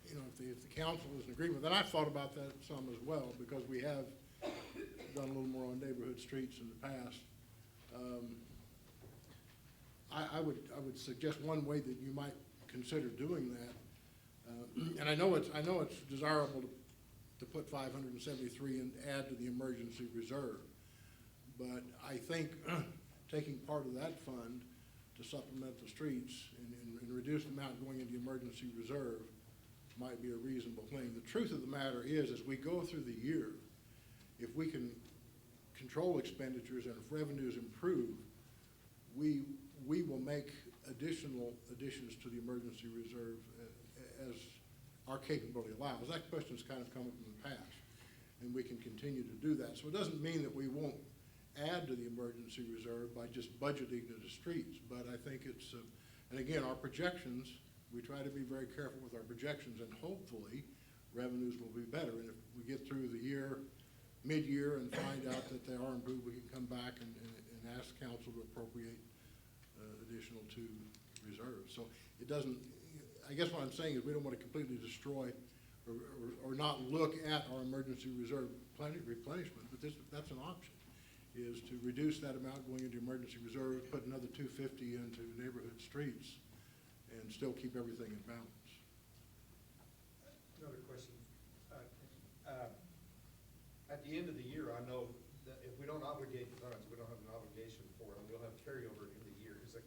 you know, if the council is in agreement, then I've thought about that some as well, because we have done a little more on neighborhood streets in the past. I would suggest one way that you might consider doing that, and I know it's desirable to put 573 and add to the emergency reserve, but I think taking part of that fund to supplement the streets and reduce the amount going into the emergency reserve might be a reasonable thing. The truth of the matter is, as we go through the year, if we can control expenditures and if revenues improve, we will make additional additions to the emergency reserve as our capability allows. That question's kind of come up in the past, and we can continue to do that. So it doesn't mean that we won't add to the emergency reserve by just budgeting to the streets, but I think it's, and again, our projections, we try to be very careful with our projections, and hopefully revenues will be better. And if we get through the year, mid-year, and find out that they are improved, we can come back and ask council to appropriate additional to reserves. So it doesn't, I guess what I'm saying is we don't want to completely destroy or not look at our emergency reserve replenishment, but that's an option, is to reduce that amount going into emergency reserve, put another 250 into neighborhood streets, and still keep everything in balance. Another question. At the end of the year, I know that if we don't obligate the funds, we don't have an obligation for it, we'll have carryover in the year. Is a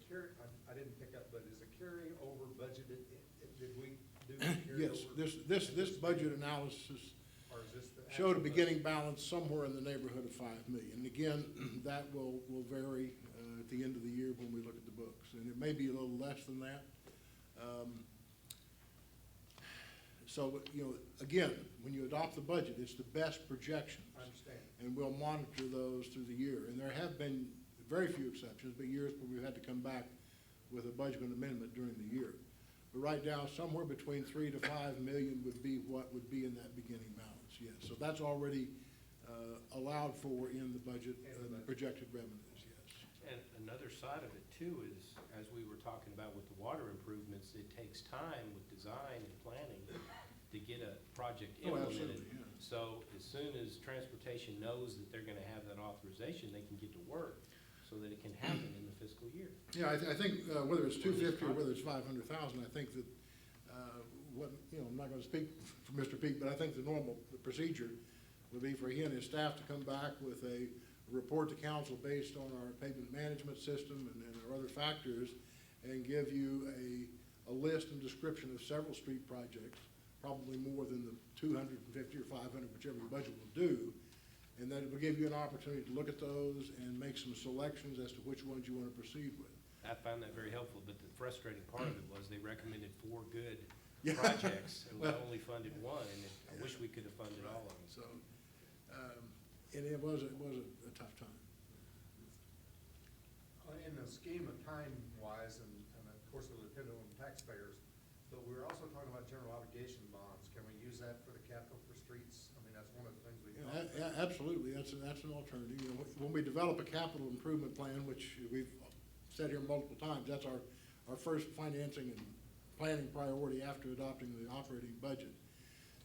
I didn't pick up, but is a carryover budgeted? Did we do the carryover? Yes, this budget analysis Or is this the showed a actual beginning balance somewhere in the neighborhood of 5 million. And again, that will vary at the end of the year when we look at the books, and it may be a little less than that. So, you know, again, when you adopt the budget, it's the best projections. I understand. And we'll monitor those through the year. And there have been very few exceptions, but years where we've had to come back with a budget amendment during the year. But right now, somewhere between 3 to 5 million would be what would be in that beginning balance, yes. So that's already allowed for in the budget, the projected revenues, yes. And another side of it too is, as we were talking about with the water improvements, it takes time with design and planning to get a project Oh, implemented. absolutely, yeah. So as soon as transportation knows that they're gonna have that authorization, they can get to work so that it can happen in the fiscal year. Yeah, I think whether it's 250 or whether it's 500,000, I think that, I'm not gonna speak for Mr. Peak, but I think the procedure would be for he and his staff to come back with a report to council based on our pavement management system and our other factors, and give you a list and description of several street projects, probably more than the 250 or 500, whichever your budget will do. And then it will give you an opportunity to look at those and make some selections as to which ones you want to proceed with. I found that very helpful, but the frustrating part of it was they recommended 4 good Yeah. projects, and we Well, only funded one, and I wish we could have funded all of them. So, and it was a tough time. In the scheme of time-wise, and of course it'll depend on taxpayers, but we're also talking about general obligation bonds. Can we use that for the capital for streets? I mean, that's one of the things we talked about. Absolutely, that's an alternative. You know, when we develop a capital improvement plan, which we've said here multiple times, that's our first financing and planning priority after adopting the operating budget.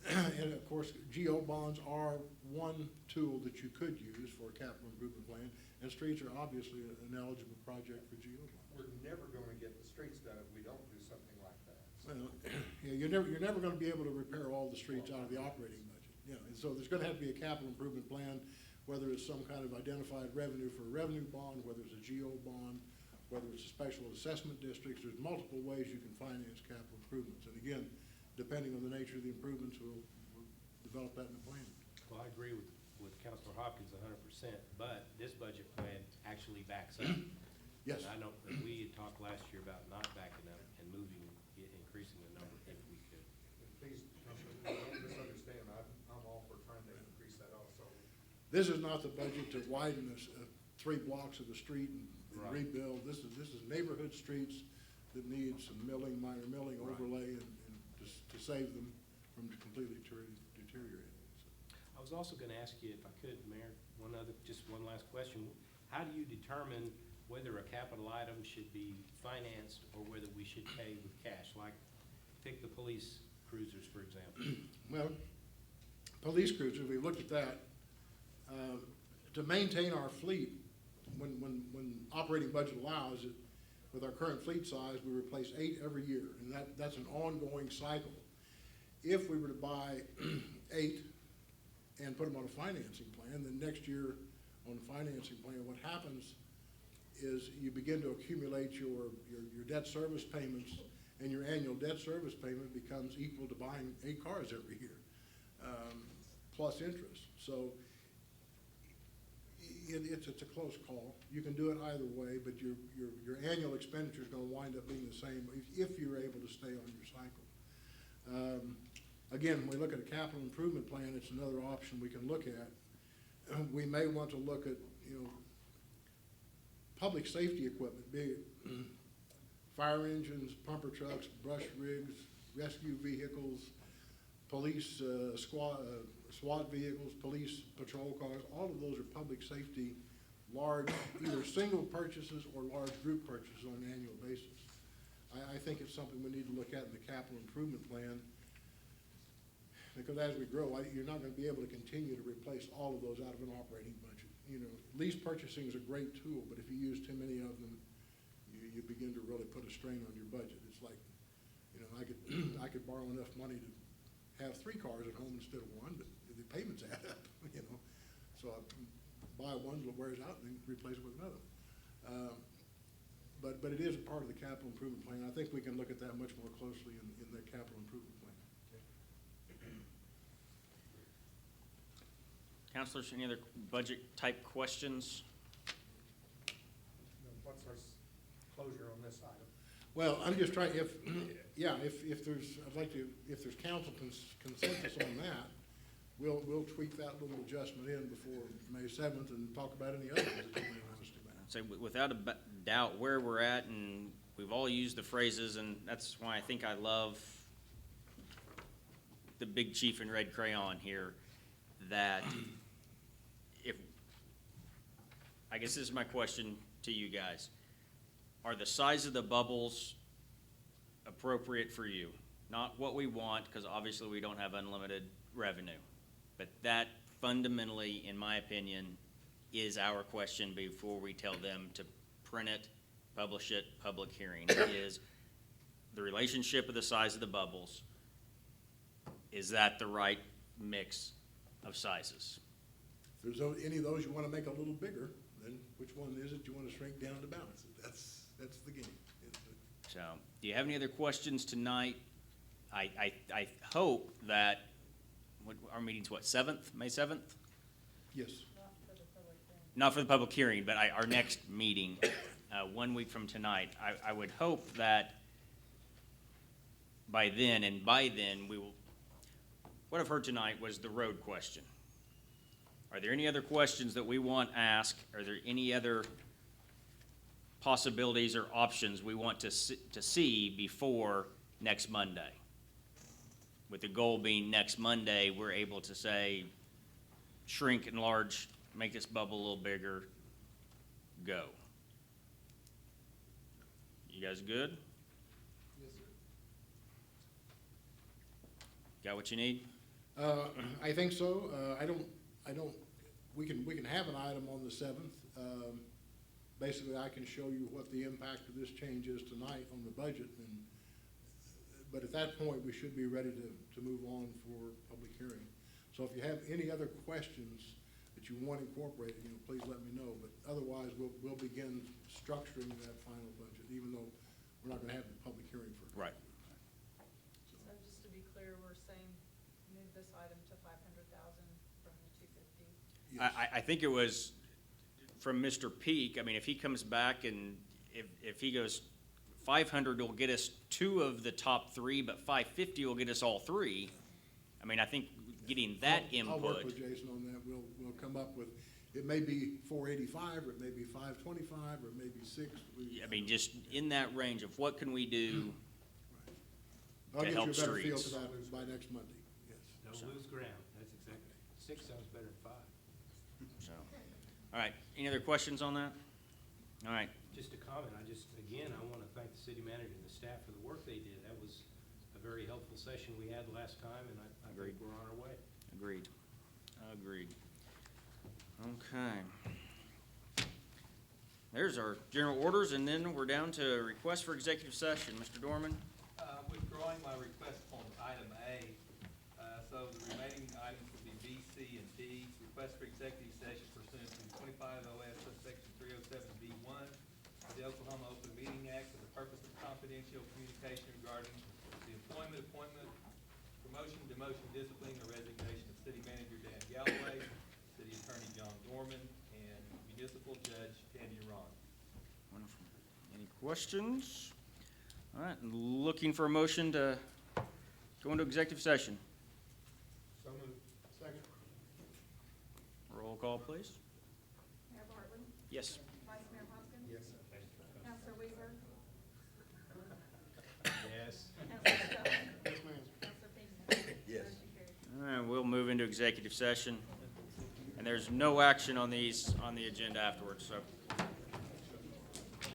And of course, GO bonds are one tool that you could use for a capital improvement plan, and streets are obviously an eligible project for GO bonds. We're never gonna get the streets done if we don't do something like that. Well, yeah, you're never gonna be able to repair all the streets out of the operating budget. You know, and so there's gonna have to be a capital improvement plan, whether it's some kind of identified revenue for a revenue bond, whether it's a GO bond, whether it's a special assessment districts. There's multiple ways you can finance capital improvements. And again, depending on the nature of the improvements, we'll develop that in the plan. Well, I agree with Councilor Hopkins 100%, but this budget plan actually backs up. Yes. And I know that we had talked last year about not backing up and increasing the number if we could. Please, don't misunderstand, I'm all for trying to increase that also. This is not the budget to widen 3 blocks of the street and Right. rebuild. This is neighborhood streets that need some milling, minor milling Right. overlay, and just to save them from completely deteriorating. I was also gonna ask you, if I could, Mayor, just one last question. How do you determine whether a capital item should be financed or whether we should pay with cash? Like, take the police cruisers, for example. Well, police cruisers, we looked at that. To maintain our fleet, when operating budget allows it, with our current fleet size, we replace 8 every year, and that's an ongoing cycle. If we were to buy 8 and put them on a financing plan, then next year on the financing plan, what happens is you begin to accumulate your debt service payments, and your annual debt service payment becomes equal to buying 8 cars every year, plus interest. So it's a close call. You can do it either way, but your annual expenditure is gonna wind up being the same if you're able to stay on your cycle. Again, when we look at a capital improvement plan, it's another option we can look at. We may want to look at, public safety equipment, be it fire engines, pumper trucks, brush rigs, rescue vehicles, police SWAT vehicles, police patrol cars. All of those are public safety, large, either single purchases or large group purchases on an annual basis. I think it's something we need to look at in the capital improvement plan, because as we grow, you're not gonna be able to continue to replace all of those out of an operating budget. Lease purchasing is a great tool, but if you use too many of them, you begin to really put a strain on your budget. It's like, I could borrow enough money to have 3 cars at home instead of 1, but the payments add up, So I buy one that wears out and then replace it with another. But it is a part of the capital improvement plan. I think we can look at that much more closely in the capital improvement plan. Councilors, any other budget-type questions? What's our closure on this item? Well, I'm just trying, if there's council consensus on that, we'll tweak that little adjustment in before May 7th and talk about any others that you may want us to. So without a doubt, where we're at, and we've all used the phrases, and that's why I think I love the big chief in red crayon here, that if, I guess this is my question to you guys. Are the size of the bubbles appropriate for you? Not what we want, because obviously we don't have unlimited revenue. But that fundamentally, in my opinion, is our question before we tell them to print it, publish it, public hearing, is the relationship of the size of the bubbles. Is that the right mix of sizes? If there's any of those you want to make a little bigger, then which one is it you want to shrink down to balance it? That's the game. So, do you have any other questions tonight? I hope that, our meeting's what, 7th, May 7th? Yes. Not for the public hearing, but our next meeting, 1 week from tonight. I would hope that by then we will, what I've heard tonight was the road question. Are there any other questions that we want asked? Are there any other possibilities or options we want to see before next Monday? With the goal being next Monday, we're able to say, shrink, enlarge, make this bubble a little bigger, go. You guys good? Yes, sir. Got what you need? I think so. I don't, we can have an item on the 7th. Basically, I can show you what the impact of this change is tonight on the budget, but at that point, we should be ready to move on for public hearing. So if you have any other questions that you want incorporated, please let me know. But otherwise, we'll begin structuring that final budget, even though we're not gonna have the public hearing for it. Right. So just to be clear, we're saying move this item to 500,000 from the 250? Yes. I think it was from Mr. Peak. I mean, if he comes back and if he goes 500 will get us 2 of the top 3, but 550 will get us all 3. I mean, I think getting that I'll work input. with Jason on that. We'll come up with, it may be 485, or it may be 525, or it may be 6. I mean, just in that range of what can we do I'll to get you a help better feel streets. for that by next Monday, yes. Don't lose ground, that's exactly, 6 sounds better than 5. So, all right, any other questions on that? All right, Just a comment, again, I want to thank the city manager and the staff for the work they did. That was a very helpful session we had last time, and I Agreed. think we're on our way. agreed. Okay. There's our general orders, and then we're down to request for executive session. Mr. Dorman? Withdrawing my request on item A, so the remaining items will be B, C, and D. Request for executive session pursuant to 25 OS subsection 307B1 of the Oklahoma Open Meeting Act for the purpose of confidential communication regarding the employment, appointment, promotion, demotion, discipline, or resignation of City Manager Dan Galloway, City Attorney John Dorman, and Municipal Judge Tanya Ron. Wonderful. Any questions? All right, looking for a motion to go into executive session. So moved. Second. Roll call, please. Mayor Bartley? Yes. Vice Mayor Hopkins? Yes. Counselor Weaver? Yes. Counselor Stone? Yes, ma'am. Counselor Pinkney? Yes. Motion carries. All right, we'll move into executive session. And there's no action on these on the agenda afterwards, so